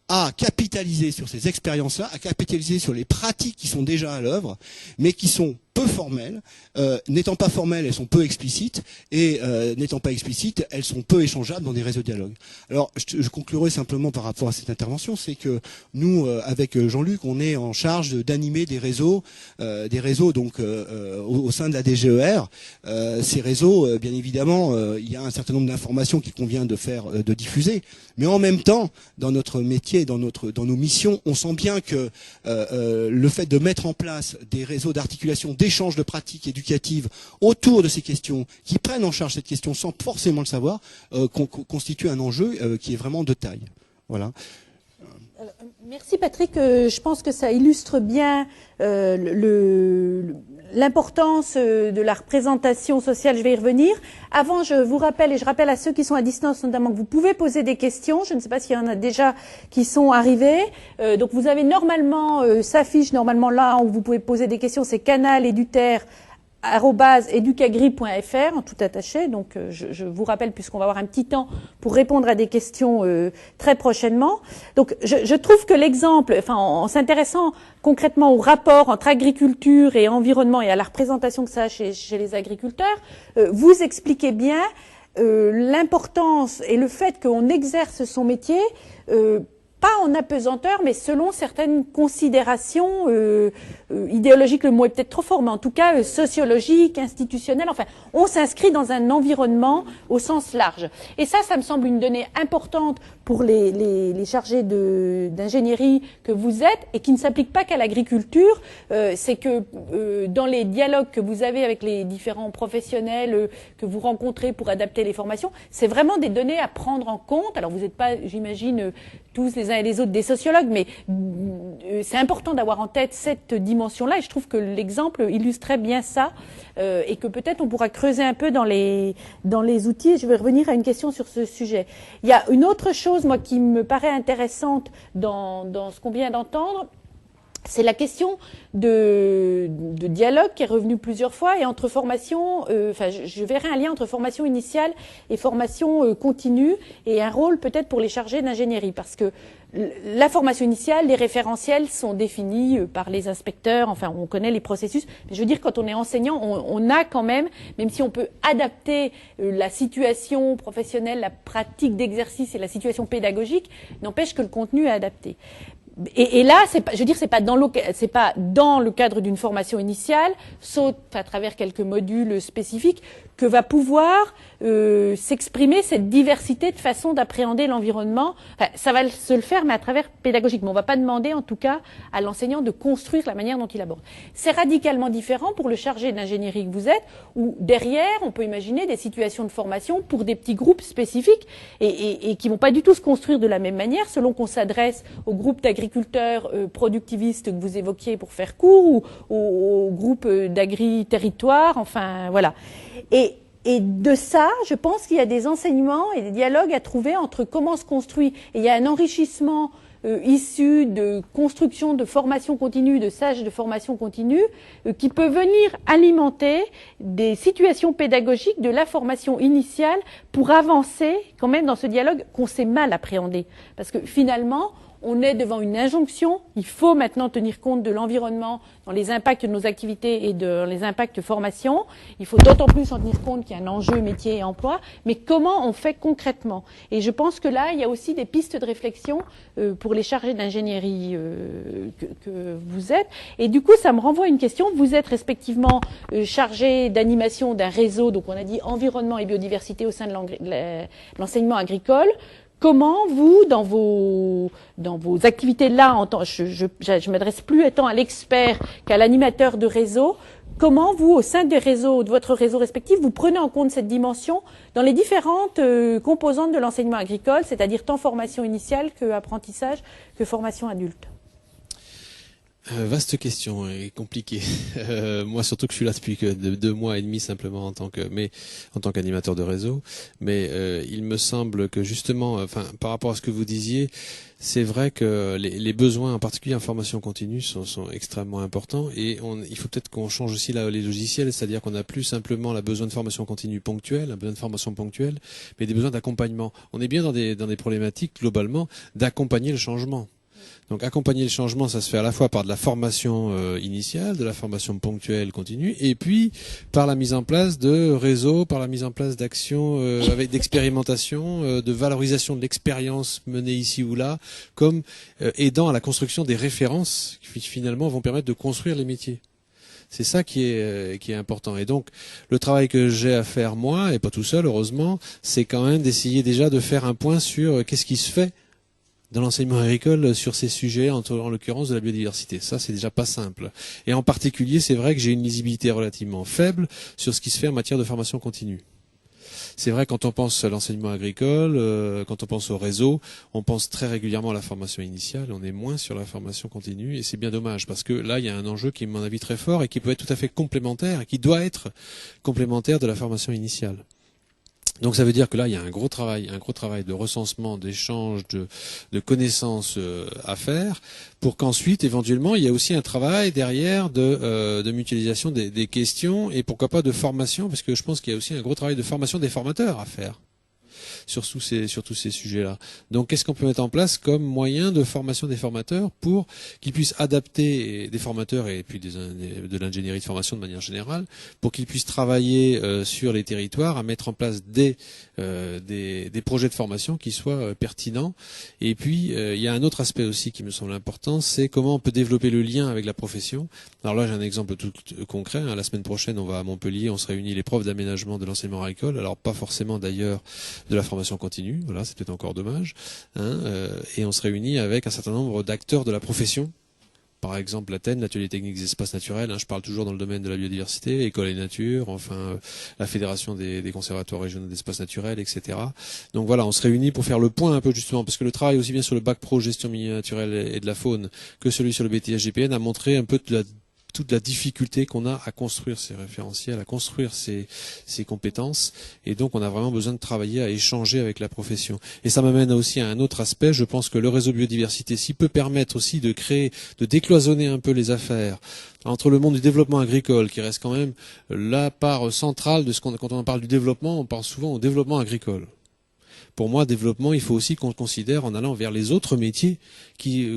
à capitaliser sur ces expériences-là, à capitaliser sur les pratiques qui sont déjà à l'œuvre, mais qui sont peu formelles. N'étant pas formelles, elles sont peu explicites, et n'étant pas explicites, elles sont peu échangeables dans des réseaux de dialogue. Alors, je conclurai simplement par rapport à cette intervention, c'est que nous, avec Jean-Luc, on est en charge d'animer des réseaux donc au sein de la DGER. Ces réseaux, bien évidemment, il y a un certain nombre d'informations qu'il convient de diffuser, mais en même temps, dans notre métier, dans nos missions, on sent bien que le fait de mettre en place des réseaux d'articulation, d'échanges de pratiques éducatives autour de ces questions, qui prennent en charge cette question sans forcément le savoir, constitue un enjeu qui est vraiment de taille. Voilà. Merci Patrick, je pense que ça illustre bien l'importance de la représentation sociale. Je vais y revenir. Avant, je vous rappelle, et je rappelle à ceux qui sont à distance notamment, que vous pouvez poser des questions. Je ne sais pas s'il y en a déjà qui sont arrivés. Donc vous avez normalement, s'affiche normalement là où vous pouvez poser des questions, c'est canal-educare@educagri.fr en tout attaché. Donc je vous rappelle, puisqu'on va avoir un petit temps pour répondre à des questions très prochainement. Donc je trouve que l'exemple, en s'intéressant concrètement au rapport entre agriculture et environnement et à la représentation que ça a chez les agriculteurs, vous expliquez bien l'importance et le fait qu'on exerce son métier pas en apesanteur, mais selon certaines considérations idéologiques, le mot est peut-être trop fort, mais en tout cas sociologiques, institutionnelles. Enfin, on s'inscrit dans un environnement au sens large. Et ça me semble une donnée importante pour les chargés d'ingénierie que vous êtes, et qui ne s'applique pas qu'à l'agriculture. C'est que dans les dialogues que vous avez avec les différents professionnels que vous rencontrez pour adapter les formations, c'est vraiment des données à prendre en compte. Alors vous n'êtes pas, j'imagine, tous les uns et les autres des sociologues, mais c'est important d'avoir en tête cette dimension-là, et je trouve que l'exemple illustrait bien ça, et que peut-être on pourra creuser un peu dans les outils. Je vais revenir à une question sur ce sujet. Il y a une autre chose, moi, qui me paraît intéressante dans ce qu'on vient d'entendre. C'est la question de dialogue qui est revenue plusieurs fois, et entre formation, je verrai un lien entre formation initiale et formation continue, et un rôle peut-être pour les chargés d'ingénierie, parce que la formation initiale, les référentiels sont définis par les inspecteurs, enfin on connaît les processus, mais je veux dire, quand on est enseignant, on a quand même si on peut adapter la situation professionnelle, la pratique d'exercice et la situation pédagogique, n'empêche que le contenu est adapté. Et là, c'est pas dans le cadre d'une formation initiale, sauf à travers quelques modules spécifiques, que va pouvoir s'exprimer cette diversité de façon d'appréhender l'environnement. Enfin, ça va se le faire, mais à travers pédagogique. Mais on va pas demander, en tout cas, à l'enseignant de construire la manière dont il aborde. C'est radicalement différent pour le chargé d'ingénierie que vous êtes, où derrière, on peut imaginer des situations de formation pour des petits groupes spécifiques, et qui vont pas du tout se construire de la même manière, selon qu'on s'adresse au groupe d'agriculteurs productivistes que vous évoquiez pour faire court, ou au groupe d'agri-territoire, enfin, voilà. Et de ça, je pense qu'il y a des enseignements et des dialogues à trouver entre comment se construit. Et il y a un enrichissement issu de construction de formation continue, de stages de formation continue, qui peut venir alimenter des situations pédagogiques de la formation initiale pour avancer quand même dans ce dialogue qu'on sait mal appréhender. Parce que finalement, on est devant une injonction. Il faut maintenant tenir compte de l'environnement dans les impacts de nos activités et dans les impacts formation. Il faut d'autant plus en tenir compte qu'il y a un enjeu métier et emploi. Mais comment on fait concrètement? Et je pense que là, il y a aussi des pistes de réflexion pour les chargés d'ingénierie que vous êtes. Et du coup, ça me renvoie à une question. Vous êtes respectivement chargés d'animation d'un réseau, donc on a dit environnement et biodiversité au sein de l'enseignement agricole. Comment vous, dans vos activités là, je m'adresse plus étant à l'expert qu'à l'animateur de réseau, comment vous, au sein des réseaux, de votre réseau respectif, vous prenez en compte cette dimension dans les différentes composantes de l'enseignement agricole, c'est-à-dire tant formation initiale que apprentissage, que formation adulte? Vaste question et compliquée. Moi, surtout que je suis là depuis que 2 mois et demi simplement en tant qu'animateur de réseau. Mais il me semble que justement, par rapport à ce que vous disiez, c'est vrai que les besoins, en particulier en formation continue, sont extrêmement importants. Et il faut peut-être qu'on change aussi là les logiciels, c'est-à-dire qu'on n'a plus simplement le besoin de formation continue ponctuelle, un besoin de formation ponctuelle, mais des besoins d'accompagnement. On est bien dans des problématiques globalement d'accompagner le changement. Donc accompagner le changement, ça se fait à la fois par de la formation initiale, de la formation ponctuelle continue, et puis par la mise en place de réseaux, par la mise en place d'actions avec d'expérimentation, de valorisation de l'expérience menée ici ou là, comme aidant à la construction des références qui finalement vont permettre de construire les métiers. C'est ça qui est important. Et donc, le travail que j'ai à faire moi, et pas tout seul heureusement, c'est quand même d'essayer déjà de faire un point sur qu'est-ce qui se fait dans l'enseignement agricole sur ces sujets, en l'occurrence de la biodiversité. Ça, c'est déjà pas simple. Et en particulier, c'est vrai que j'ai une lisibilité relativement faible sur ce qui se fait en matière de formation continue. C'est vrai, quand on pense à l'enseignement agricole, quand on pense au réseau, on pense très régulièrement à la formation initiale, on est moins sur la formation continue, et c'est bien dommage, parce que là, il y a un enjeu qui est, à mon avis, très fort, et qui peut être tout à fait complémentaire, et qui doit être complémentaire de la formation initiale. Donc ça veut dire que là, il y a un gros travail de recensement, d'échange, de connaissances à faire, pour qu'ensuite, éventuellement, il y a aussi un travail derrière de mutualisation des questions, et pourquoi pas de formation, parce que je pense qu'il y a aussi un gros travail de formation des formateurs à faire. sur tous ces sujets-là. Donc, qu'est-ce qu'on peut mettre en place comme moyen de formation des formateurs pour qu'ils puissent adapter des formateurs et puis de l'ingénierie de formation de manière générale, pour qu'ils puissent travailler sur les territoires à mettre en place des projets de formation qui soient pertinents. Et puis, il y a un autre aspect aussi qui me semble important, c'est comment on peut développer le lien avec la profession. Alors là, j'ai un exemple tout concret. Hein. La semaine prochaine, on va à Montpellier, on se réunit les profs d'aménagement de l'enseignement agricole. Alors pas forcément d'ailleurs de la formation continue. Voilà, c'est peut-être encore dommage. Hein. Et on se réunit avec un certain nombre d'acteurs de la profession. Par exemple, l'Athènes, l'atelier technique des espaces naturels, hein, je parle toujours dans le domaine de la biodiversité, École et Nature, enfin la fédération des conservatoires régionaux d'espaces naturels, etc. Donc voilà, on se réunit pour faire le point un peu justement, parce que le travail aussi bien sur le bac pro gestion milieu naturel et de la faune que celui sur le BTS-GPN a montré un peu toute la difficulté qu'on a à construire ces référentiels, à construire ces compétences. Et donc, on a vraiment besoin de travailler, à échanger avec la profession. Et ça m'amène aussi à un autre aspect. Je pense que le réseau biodiversité, s'il peut permettre aussi de décloisonner un peu les affaires entre le monde du développement agricole, qui reste quand même la part centrale de quand on parle du développement, on parle souvent au développement agricole. Pour moi, développement, il faut aussi qu'on le considère en allant vers les autres métiers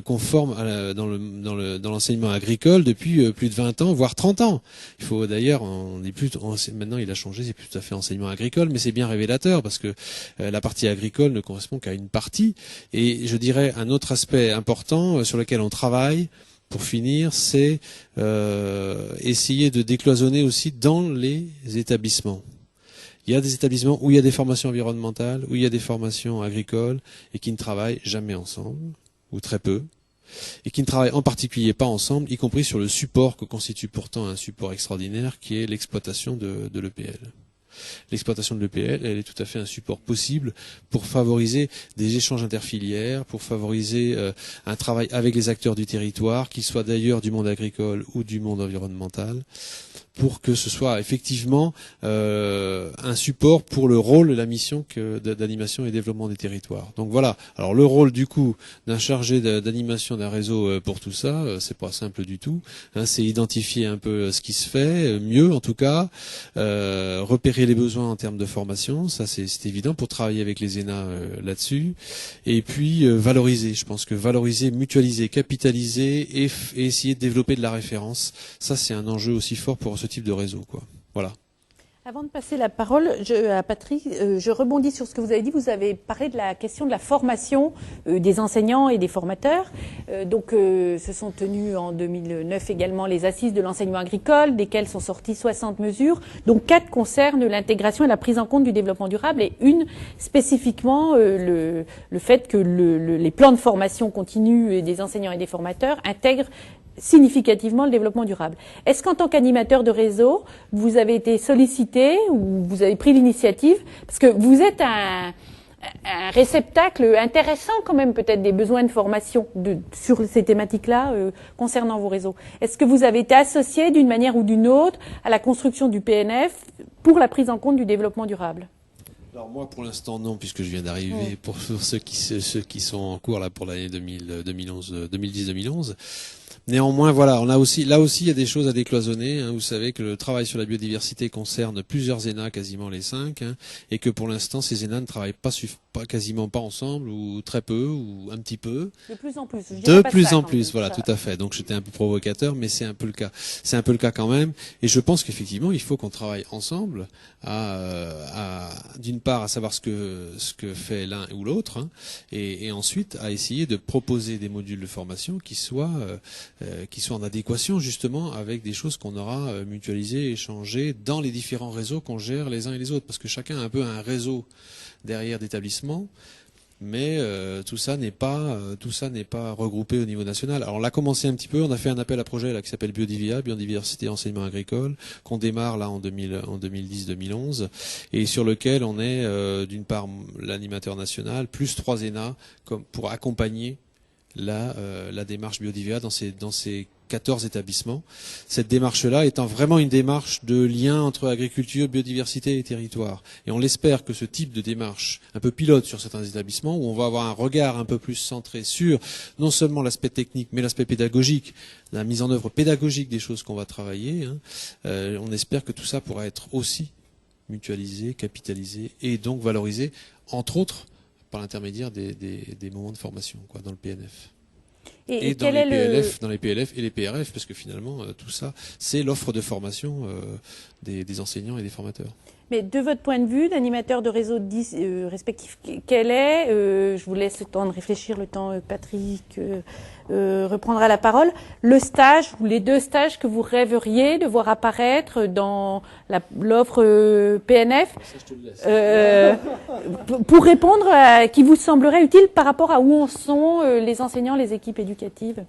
qu'on forme dans l'enseignement agricole depuis plus de 20 ans, voire 30 ans. Il faut d'ailleurs, maintenant il a changé, c'est plus tout à fait enseignement agricole, mais c'est bien révélateur parce que la partie agricole ne correspond qu'à une partie. Et je dirais un autre aspect important sur lequel on travaille, pour finir, c'est essayer de décloisonner aussi dans les établissements. Il y a des établissements où il y a des formations environnementales, où il y a des formations agricoles, et qui ne travaillent jamais ensemble, ou très peu, et qui ne travaillent en particulier pas ensemble, y compris sur le support que constitue pourtant un support extraordinaire, qui est l'exploitation de l'EPL. L'exploitation de l'EPL, elle est tout à fait un support possible pour favoriser des échanges interfilières, pour favoriser un travail avec les acteurs du territoire, qu'ils soient d'ailleurs du monde agricole ou du monde environnemental, pour que ce soit effectivement un support pour le rôle et la mission d'animation et développement des territoires. Donc voilà. Alors le rôle du coup d'un chargé d'animation d'un réseau pour tout ça, c'est pas simple du tout. Hein, c'est identifier un peu ce qui se fait, mieux en tout cas, repérer les besoins en termes de formation, ça c'est évident pour travailler avec les ENA là-dessus. Et puis valoriser. Je pense que valoriser, mutualiser, capitaliser et essayer de développer de la référence, ça c'est un enjeu aussi fort pour ce type de réseau, quoi. Voilà. Avant de passer la parole à Patrick, je rebondis sur ce que vous avez dit. Vous avez parlé de la question de la formation des enseignants et des formateurs. Donc, se sont tenues en 2009 également les assises de l'enseignement agricole, desquelles sont sorties 60 mesures, dont 4 concernent l'intégration et la prise en compte du développement durable, et une spécifiquement le fait que les plans de formation continue des enseignants et des formateurs intègrent significativement le développement durable. Est-ce qu'en tant qu'animateur de réseau, vous avez été sollicité ou vous avez pris l'initiative, parce que vous êtes un réceptacle intéressant quand même peut-être des besoins de formation sur ces thématiques-là concernant vos réseaux. Est-ce que vous avez été associé d'une manière ou d'une autre à la construction du PNF pour la prise en compte du développement durable ? Alors moi pour l'instant non, puisque je viens d'arriver. Pour ceux qui sont en cours là pour l'année 2010-2011. Néanmoins, voilà, là aussi, il y a des choses à décloisonner. Hein. Vous savez que le travail sur la biodiversité concerne plusieurs ENA, quasiment les 5, hein, et que pour l'instant, ces ENA ne travaillent quasiment pas ensemble, ou très peu, ou un petit peu. De plus en plus. De plus en plus, voilà, tout à fait. Donc j'étais un peu provocateur, mais c'est un peu le cas. C'est un peu le cas quand même. Et je pense qu'effectivement, il faut qu'on travaille ensemble d'une part, à savoir ce que fait l'un ou l'autre, hein, et ensuite à essayer de proposer des modules de formation qui soient en adéquation justement avec des choses qu'on aura mutualisées, échangées dans les différents réseaux qu'on gère les uns et les autres, parce que chacun a un peu un réseau derrière d'établissements, mais tout ça n'est pas regroupé au niveau national. Alors on l'a commencé un petit peu, on a fait un appel à projet là qui s'appelle Biodivia, biodiversité enseignement agricole, qu'on démarre là en 2010-2011, et sur lequel on est d'une part l'animateur national plus 3 ENA comme pour accompagner la démarche Biodivia dans ces 14 établissements. Cette démarche-là étant vraiment une démarche de lien entre agriculture, biodiversité et territoire. Et on l'espère que ce type de démarche, un peu pilote sur certains établissements, où on va avoir un regard un peu plus centré sur non seulement l'aspect technique, mais l'aspect pédagogique, la mise en œuvre pédagogique des choses qu'on va travailler, hein, on espère que tout ça pourra être aussi mutualiser, capitaliser et donc valoriser, entre autres, par l'intermédiaire des moments de formation, quoi, dans le PNF. Et dans les PLF et les PRF, parce que finalement, tout ça, c'est l'offre de formation des enseignants et des formateurs. Mais de votre point de vue, d'animateur de réseau respectif, quel est, je vous laisse le temps de réfléchir, le temps Patrick reprendra la parole, le stage ou les 2 stages que vous rêveriez de voir apparaître dans l'offre PNF, ça, je te le laisse. pour répondre à qui vous semblerait utile par rapport à où en sont les enseignants, les équipes éducatives.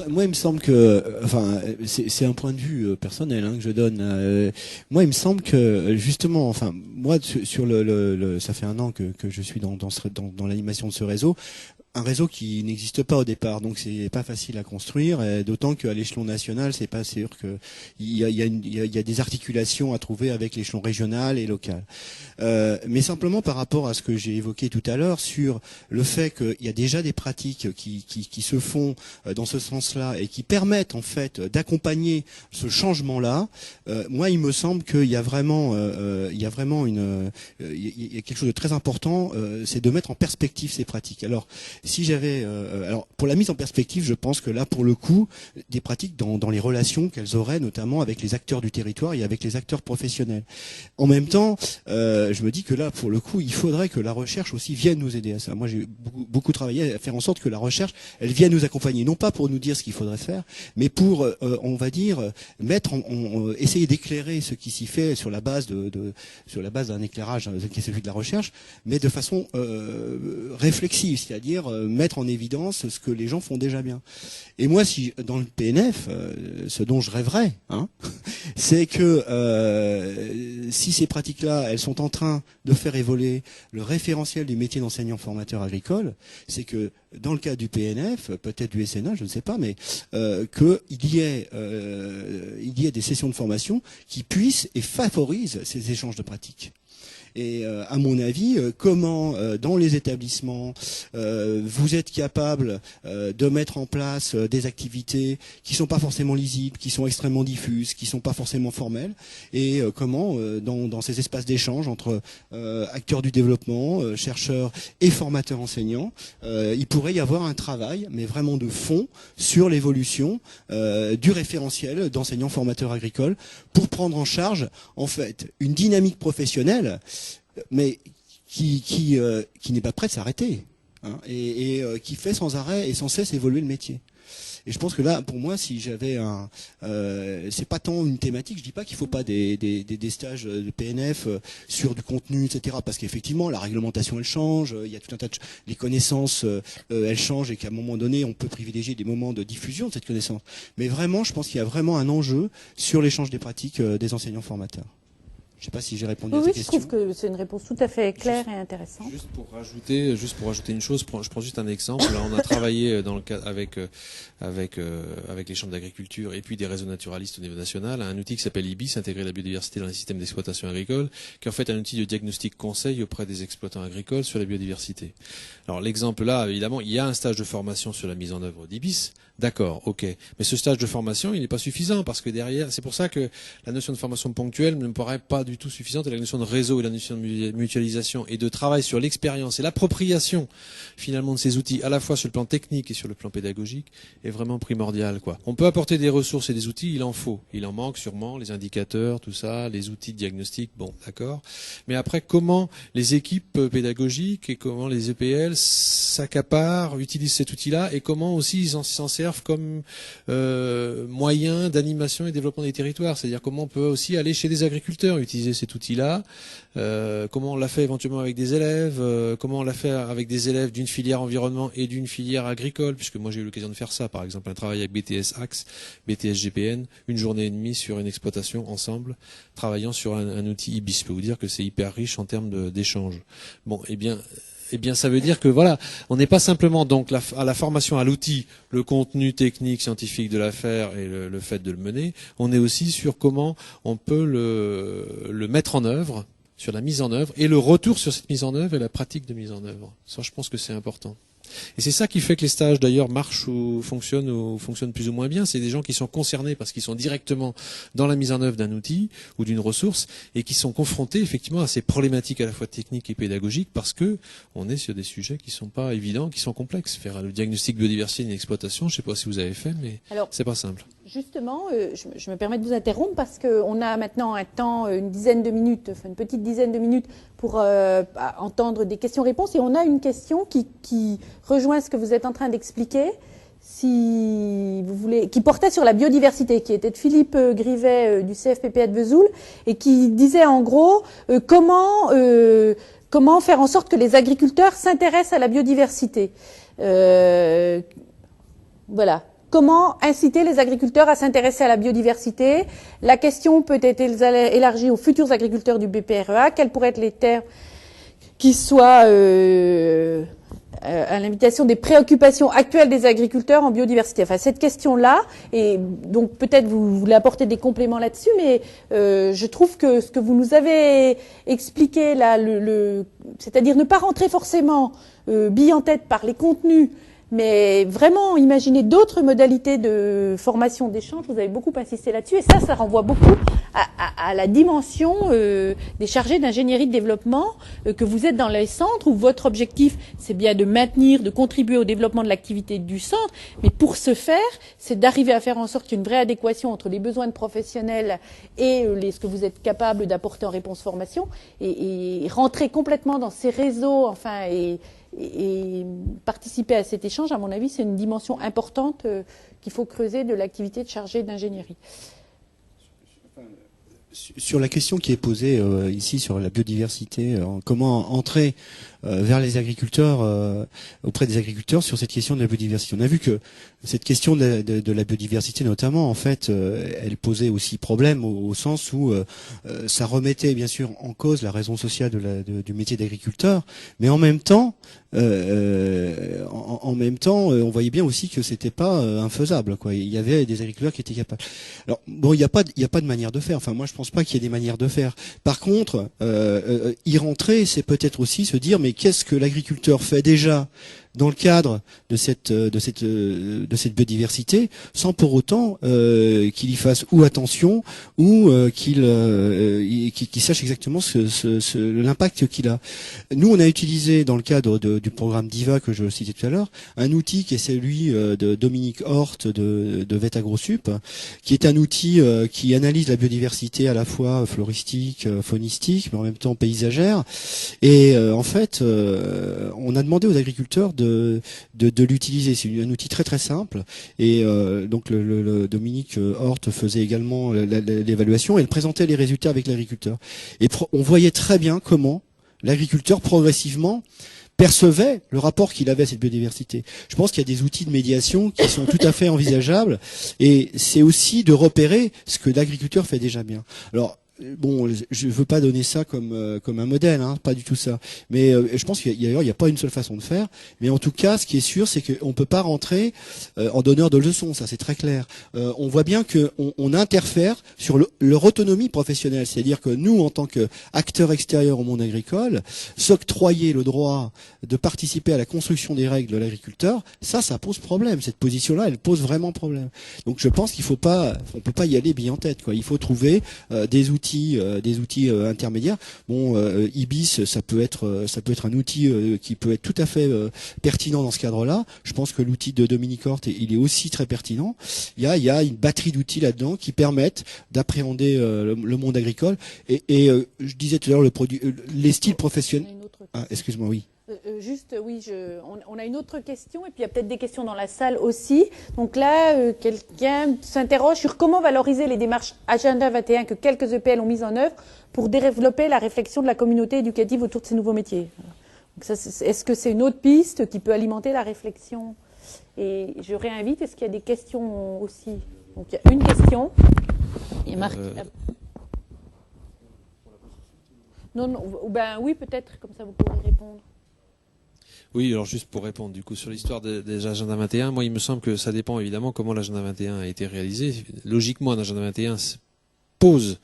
Moi, il me semble que, enfin, c'est un point de vue personnel que je donne. Moi, il me semble que justement, enfin, moi, sur ça fait 1 an que je suis dans l'animation de ce réseau. Un réseau qui n'existe pas au départ, donc c'est pas facile à construire, d'autant qu'à l'échelon national, c'est pas sûr que il y a des articulations à trouver avec l'échelon régional et local. Mais simplement par rapport à ce que j'ai évoqué tout à l'heure sur le fait qu'il y a déjà des pratiques qui se font dans ce sens-là et qui permettent en fait d'accompagner ce changement-là. Moi, il me semble qu'il y a vraiment, il y a quelque chose de très important, c'est de mettre en perspective ces pratiques. Alors, si j'avais, alors pour la mise en perspective, je pense que là, pour le coup, des pratiques dans les relations qu'elles auraient, notamment avec les acteurs du territoire et avec les acteurs professionnels. En même temps, je me dis que là, pour le coup, il faudrait que la recherche aussi vienne nous aider à ça. Moi, j'ai beaucoup travaillé à faire en sorte que la recherche, elle vienne nous accompagner, non pas pour nous dire ce qu'il faudrait faire, mais pour, on va dire, essayer d'éclairer ce qui s'y fait sur la base sur la base d'un éclairage qui est celui de la recherche, mais de façon réflexive, c'est-à-dire mettre en évidence ce que les gens font déjà bien. Et moi, si dans le PNF, ce dont je rêverais, c'est que si ces pratiques-là, elles sont en train de faire évoluer le référentiel du métier d'enseignant formateur agricole, c'est que dans le cas du PNF, peut-être du SNA, je ne sais pas, mais qu'il y ait des sessions de formation qui puissent et favorisent ces échanges de pratiques. Et à mon avis, comment dans les établissements vous êtes capable de mettre en place des activités qui sont pas forcément lisibles, qui sont extrêmement diffuses, qui sont pas forcément formelles, et comment dans ces espaces d'échange entre acteurs du développement, chercheurs et formateurs enseignants, il pourrait y avoir un travail, mais vraiment de fond, sur l'évolution du référentiel d'enseignants formateurs agricoles pour prendre en charge en fait une dynamique professionnelle mais qui n'est pas prêt de s'arrêter, et qui fait sans arrêt et sans cesse évoluer le métier. Et je pense que là, pour moi, si j'avais c'est pas tant une thématique, je dis pas qu'il faut pas des stages de PNF sur du contenu, etc. Parce qu'effectivement, la réglementation, elle change, il y a tout un tas les connaissances, elles changent, et qu'à un moment donné, on peut privilégier des moments de diffusion de cette connaissance. Mais vraiment, je pense qu'il y a vraiment un enjeu sur l'échange des pratiques des enseignants formateurs. Je ne sais pas si j'ai répondu à ta question. Oui, je trouve que c'est une réponse tout à fait claire et intéressante. Juste pour rajouter une chose, je prends juste un exemple. Là, on a travaillé dans le cadre avec les chambres d'agriculture et puis des réseaux naturalistes au niveau national à un outil qui s'appelle IBIS, intégrer la biodiversité dans les systèmes d'exploitation agricole, qui est en fait un outil de diagnostic conseil auprès des exploitants agricoles sur la biodiversité. Alors l'exemple là, évidemment, il y a un stage de formation sur la mise en œuvre d'IBIS. D'accord, ok. Mais ce stage de formation, il n'est pas suffisant parce que derrière, c'est pour ça que la notion de formation ponctuelle ne me paraît pas du tout suffisante, et la notion de réseau et la notion de mutualisation et de travail sur l'expérience et l'appropriation finalement de ces outils, à la fois sur le plan technique et sur le plan pédagogique, est vraiment primordial, quoi. On peut apporter des ressources et des outils, il en faut. Il en manque sûrement, les indicateurs, tout ça, les outils de diagnostic, bon, d'accord. Mais après, comment les équipes pédagogiques et comment les EPL s'accaparent, utilisent cet outil-là, et comment aussi ils s'en servent comme moyen d'animation et développement des territoires. C'est-à-dire comment on peut aussi aller chez des agriculteurs, utiliser cet outil-là, comment on l'a fait éventuellement avec des élèves, comment on l'a fait avec des élèves d'une filière environnement et d'une filière agricole, puisque moi j'ai eu l'occasion de faire ça, par exemple un travail avec BTS Axe, BTS GPN, une journée et demie sur une exploitation ensemble, travaillant sur un outil IBIS. Je peux vous dire que c'est hyper riche en termes d'échanges. Bon, eh bien, ça veut dire que voilà, on n'est pas simplement donc à la formation à l'outil, le contenu technique, scientifique de l'affaire et le fait de le mener. On est aussi sur comment on peut le mettre en œuvre, sur la mise en œuvre et le retour sur cette mise en œuvre et la pratique de mise en œuvre. Ça, je pense que c'est important. Et c'est ça qui fait que les stages d'ailleurs marchent ou fonctionnent plus ou moins bien. C'est des gens qui sont concernés parce qu'ils sont directement dans la mise en œuvre d'un outil ou d'une ressource et qui sont confrontés effectivement à ces problématiques à la fois techniques et pédagogiques parce que on est sur des sujets qui sont pas évidents, qui sont complexes. Faire le diagnostic biodiversité d'une exploitation, je sais pas si vous avez fait, mais c'est pas simple. Justement, je me permets de vous interrompre parce qu'on a maintenant un temps, une petite dizaine de minutes pour entendre des questions-réponses. Et on a une question qui rejoint ce que vous êtes en train d'expliquer, si vous voulez, qui portait sur la biodiversité, qui était de Philippe Grivet du CFPPA de Vesoul, et qui disait en gros comment faire en sorte que les agriculteurs s'intéressent à la biodiversité. Voilà. Comment inciter les agriculteurs à s'intéresser à la biodiversité? La question peut être élargie aux futurs agriculteurs du BPREA. Quels pourraient être les termes qui soient à l'invitation des préoccupations actuelles des agriculteurs en biodiversité? Enfin, cette question-là, et donc peut-être vous voulez apporter des compléments là-dessus, mais je trouve que ce que vous nous avez expliqué là, c'est-à-dire ne pas rentrer forcément bille en tête par les contenus, mais vraiment imaginer d'autres modalités de formation d'échange, vous avez beaucoup insisté là-dessus, et ça renvoie beaucoup à la dimension des chargés d'ingénierie de développement que vous êtes dans les centres, où votre objectif, c'est bien de maintenir, de contribuer au développement de l'activité du centre, mais pour ce faire, c'est d'arriver à faire en sorte qu'il y ait une vraie adéquation entre les besoins de professionnels et ce que vous êtes capable d'apporter en réponse formation, et rentrer complètement dans ces réseaux, enfin, et participer à cet échange, à mon avis, c'est une dimension importante qu'il faut creuser de l'activité de chargé d'ingénierie. Sur la question qui est posée ici sur la biodiversité, comment entrer vers les agriculteurs, auprès des agriculteurs sur cette question de la biodiversité. On a vu que cette question de la biodiversité notamment, en fait, elle posait aussi problème au sens où ça remettait bien sûr en cause la raison sociale du métier d'agriculteur, mais en même temps, on voyait bien aussi que c'était pas infaisable, quoi. Il y avait des agriculteurs qui étaient capables. Alors bon, il y a pas de manière de faire. Enfin, moi, je pense pas qu'il y ait des manières de faire. Par contre, y rentrer, c'est peut-être aussi se dire, mais qu'est-ce que l'agriculteur fait déjà dans le cadre de cette biodiversité, sans pour autant qu'il y fasse ou attention ou qu'il sache exactement l'impact qu'il a. Nous, on a utilisé dans le cadre du programme DIVA que je citais tout à l'heure, un outil qui est celui de Dominique Hort de VET AgroSup, qui est un outil qui analyse la biodiversité à la fois floristique, faunistique, mais en même temps paysagère. Et en fait, on a demandé aux agriculteurs de l'utiliser. C'est un outil très très simple. Et donc le Dominique Hort faisait également l'évaluation et il présentait les résultats avec l'agriculteur. Et on voyait très bien comment l'agriculteur progressivement percevait le rapport qu'il avait à cette biodiversité. Je pense qu'il y a des outils de médiation qui sont tout à fait envisageables et c'est aussi de repérer ce que l'agriculteur fait déjà bien. Alors, bon, je veux pas donner ça comme un modèle, hein, pas du tout ça. Mais je pense qu'il y a pas une seule façon de faire. Mais en tout cas, ce qui est sûr, c'est qu'on peut pas rentrer en donneur de leçons. Ça, c'est très clair. On voit bien que on interfère sur leur autonomie professionnelle. C'est-à-dire que nous, en tant qu'acteurs extérieurs au monde agricole, s'octroyer le droit de participer à la construction des règles de l'agriculteur, ça pose problème. Cette position-là, elle pose vraiment problème. Donc, je pense on peut pas y aller bille en tête, quoi. Il faut trouver des outils intermédiaires. Bon, IBIS, ça peut être un outil qui peut être tout à fait pertinent dans ce cadre-là. Je pense que l'outil de Dominique Hort, il est aussi très pertinent. Il y a une batterie d'outils là-dedans qui permettent d'appréhender le monde agricole. Et je disais tout à l'heure les styles professionnels. Ah, excuse-moi, oui. Juste, oui, on a une autre question, et puis il y a peut-être des questions dans la salle aussi. Donc là, quelqu'un s'interroge sur comment valoriser les démarches Agenda 21 que quelques EPL ont mises en œuvre pour développer la réflexion de la communauté éducative autour de ces nouveaux métiers. Donc ça, est-ce que c'est une autre piste qui peut alimenter la réflexion? Et je réinvite, est-ce qu'il y a des questions aussi? Donc il y a une question. Il est marqué. Non, ben oui, peut-être, comme ça vous pourrez répondre. Oui, alors juste pour répondre du coup sur l'histoire des Agenda 21, moi il me semble que ça dépend évidemment comment l'Agenda 21 a été réalisé. Logiquement, un Agenda 21 pose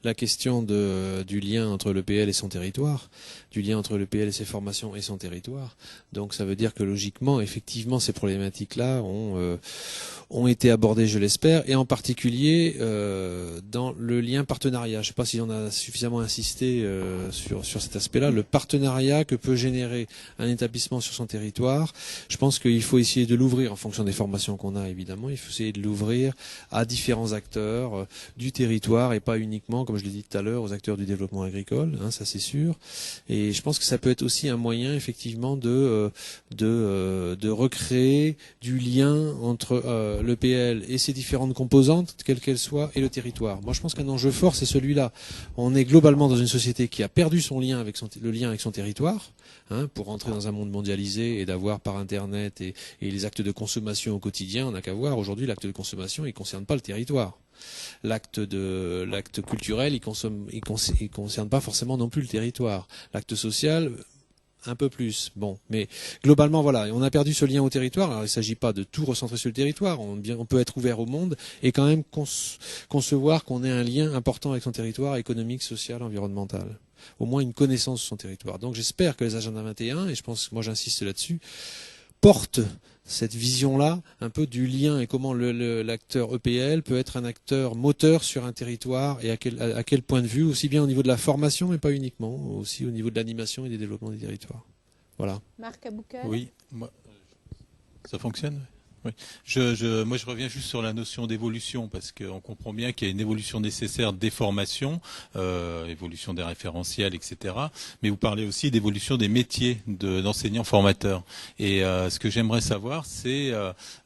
la question du lien entre l'EPL et son territoire, du lien entre l'EPL et ses formations et son territoire. Donc ça veut dire que logiquement, effectivement, ces problématiques-là ont été abordées, je l'espère, et en particulier dans le lien partenariat. Je ne sais pas si on a suffisamment insisté sur cet aspect-là. Le partenariat que peut générer un établissement sur son territoire, je pense qu'il faut essayer de l'ouvrir en fonction des formations qu'on a, évidemment. Il faut essayer de l'ouvrir à différents acteurs du territoire et pas uniquement, comme je l'ai dit tout à l'heure, aux acteurs du développement agricole, hein, ça c'est sûr. Et je pense que ça peut être aussi un moyen, effectivement, de recréer du lien entre l'EPL et ses différentes composantes, quelles qu'elles soient, et le territoire. Moi, je pense qu'un enjeu fort, c'est celui-là. On est globalement dans une société qui a perdu le lien avec son territoire, hein, pour rentrer dans un monde mondialisé et d'avoir par Internet et les actes de consommation au quotidien, on n'a qu'à voir. Aujourd'hui, l'acte de consommation, il ne concerne pas le territoire. L'acte culturel, il concerne pas forcément non plus le territoire. L'acte social, un peu plus. Bon, mais globalement, voilà, on a perdu ce lien au territoire. Alors, il ne s'agit pas de tout recentrer sur le territoire. On peut être ouvert au monde et quand même concevoir qu'on ait un lien important avec son territoire économique, social, environnemental. Au moins une connaissance de son territoire. Donc, j'espère que les agendas 21, et je pense que moi j'insiste là-dessus, portent cette vision-là, un peu du lien et comment l'acteur EPL peut être un acteur moteur sur un territoire et à quel point de vue, aussi bien au niveau de la formation, mais pas uniquement, aussi au niveau de l'animation et des développements des territoires. Voilà. Marc Aboukel. Oui, ça fonctionne. Oui. Moi, je reviens juste sur la notion d'évolution parce qu'on comprend bien qu'il y a une évolution nécessaire des formations, évolution des référentiels, etc. Mais vous parlez aussi d'évolution des métiers d'enseignants formateurs. Et ce que j'aimerais savoir, c'est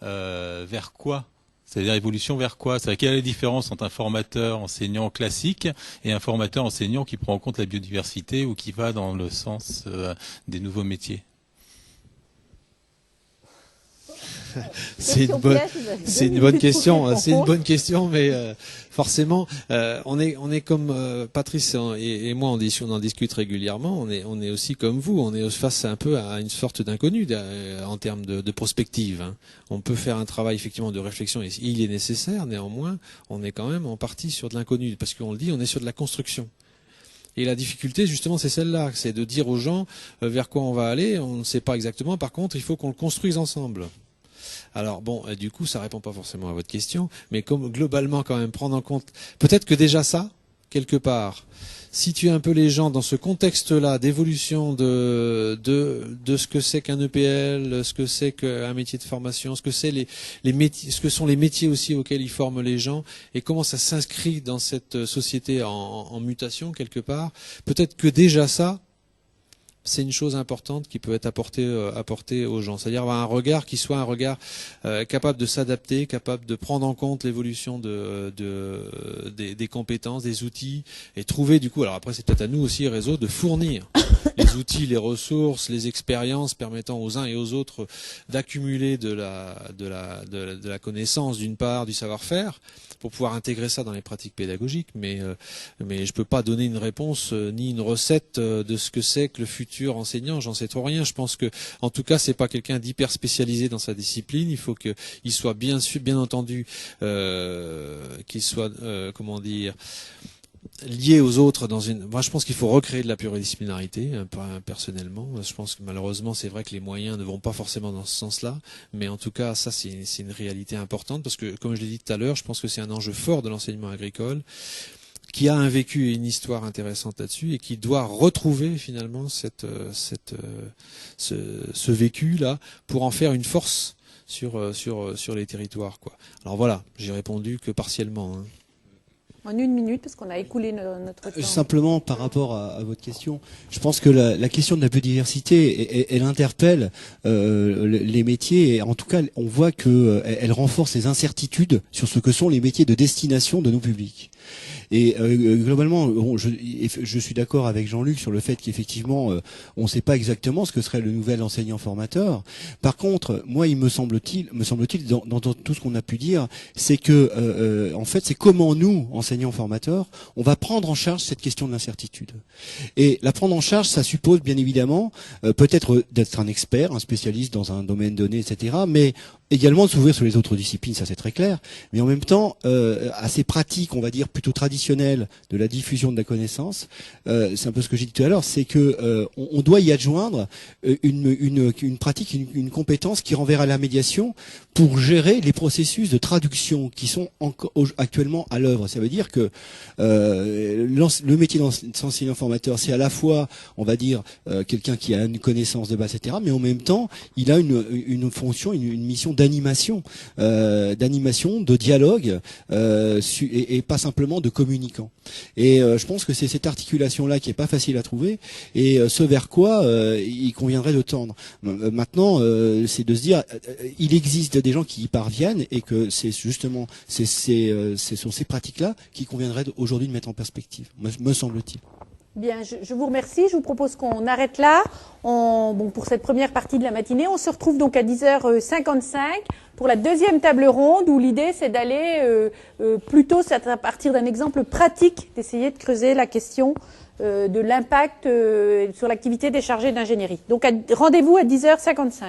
vers quoi. C'est-à-dire évolution vers quoi? C'est-à-dire quelle est la différence entre un formateur enseignant classique et un formateur enseignant qui prend en compte la biodiversité ou qui va dans le sens des nouveaux métiers? C'est une bonne question. C'est une bonne question, mais forcément, on est comme Patrice et moi, on en discute régulièrement. On est aussi comme vous. On est face un peu à une sorte d'inconnu en termes de prospective. Hein. On peut faire un travail effectivement de réflexion, et il est nécessaire. Néanmoins, on est quand même en partie sur de l'inconnu, parce qu'on le dit, on est sur de la construction. Et la difficulté, justement, c'est celle-là, c'est de dire aux gens vers quoi on va aller. On ne sait pas exactement. Par contre, il faut qu'on le construise ensemble. Alors bon, du coup, ça répond pas forcément à votre question, mais comme globalement quand même prendre en compte, peut-être que déjà ça, quelque part, situer un peu les gens dans ce contexte-là d'évolution de ce que c'est qu'un EPL, ce que c'est qu'un métier de formation, ce que c'est les métiers, ce que sont les métiers aussi auxquels ils forment les gens, et comment ça s'inscrit dans cette société en mutation quelque part. Peut-être que déjà ça, c'est une chose importante qui peut être apportée aux gens. C'est-à-dire avoir un regard qui soit un regard capable de s'adapter, capable de prendre en compte l'évolution des compétences, des outils, et trouver du coup, alors après c'est peut-être à nous aussi, réseau, de fournir les outils, les ressources, les expériences permettant aux uns et aux autres d'accumuler de la connaissance d'une part, du savoir-faire, pour pouvoir intégrer ça dans les pratiques pédagogiques, mais je peux pas donner une réponse ni une recette de ce que c'est que le futur enseignant. J'en sais trop rien. Je pense que, en tout cas, c'est pas quelqu'un d'hyper spécialisé dans sa discipline. Il faut qu'il soit bien entendu, qu'il soit lié aux autres moi, je pense qu'il faut recréer de la pluridisciplinarité, personnellement. Je pense que malheureusement, c'est vrai que les moyens ne vont pas forcément dans ce sens-là. Mais en tout cas, ça, c'est une réalité importante parce que, comme je l'ai dit tout à l'heure, je pense que c'est un enjeu fort de l'enseignement agricole qui a un vécu et une histoire intéressante là-dessus et qui doit retrouver finalement ce vécu-là pour en faire une force sur les territoires, quoi. Alors voilà, j'ai répondu que partiellement, hein. En 1 minute, parce qu'on a écoulé notre temps. Simplement, par rapport à votre question, je pense que la question de la biodiversité, elle interpelle les métiers, et en tout cas, on voit qu'elle renforce les incertitudes sur ce que sont les métiers de destination de nos publics. Et globalement, je suis d'accord avec Jean-Luc sur le fait qu'effectivement, on ne sait pas exactement ce que serait le nouvel enseignant formateur. Par contre, moi, il me semble-t-il, dans tout ce qu'on a pu dire, c'est que, en fait, c'est comment nous, enseignants formateurs, on va prendre en charge cette question de l'incertitude. Et la prendre en charge, ça suppose bien évidemment peut-être d'être un expert, un spécialiste dans un domaine donné, etc., mais également de s'ouvrir sur les autres disciplines, ça c'est très clair, mais en même temps, assez pratique, on va dire, plutôt traditionnel, traditionnelle de la diffusion de la connaissance, c'est un peu ce que j'ai dit tout à l'heure, c'est que on doit y adjoindre une pratique, une compétence qui renverra à la médiation pour gérer les processus de traduction qui sont actuellement à l'œuvre. Ça veut dire que le métier d'enseignant formateur, c'est à la fois, on va dire, quelqu'un qui a une connaissance de base, etc., mais en même temps, il a une fonction, une mission d'animation, de dialogue, et pas simplement de communicant. Et je pense que c'est cette articulation-là qui est pas facile à trouver, et ce vers quoi il conviendrait de tendre. Maintenant, c'est de se dire, il existe des gens qui y parviennent, et que c'est justement c'est sur ces pratiques-là qu'il conviendrait aujourd'hui de mettre en perspective, me semble-t-il. Bien, je vous remercie. Je vous propose qu'on arrête là. Pour cette première partie de la matinée, on se retrouve donc à 10h55 pour la deuxième table ronde où l'idée c'est d'aller plutôt à partir d'un exemple pratique, d'essayer de creuser la question de l'impact sur l'activité des chargés d'ingénierie. Donc rendez-vous à 10h55.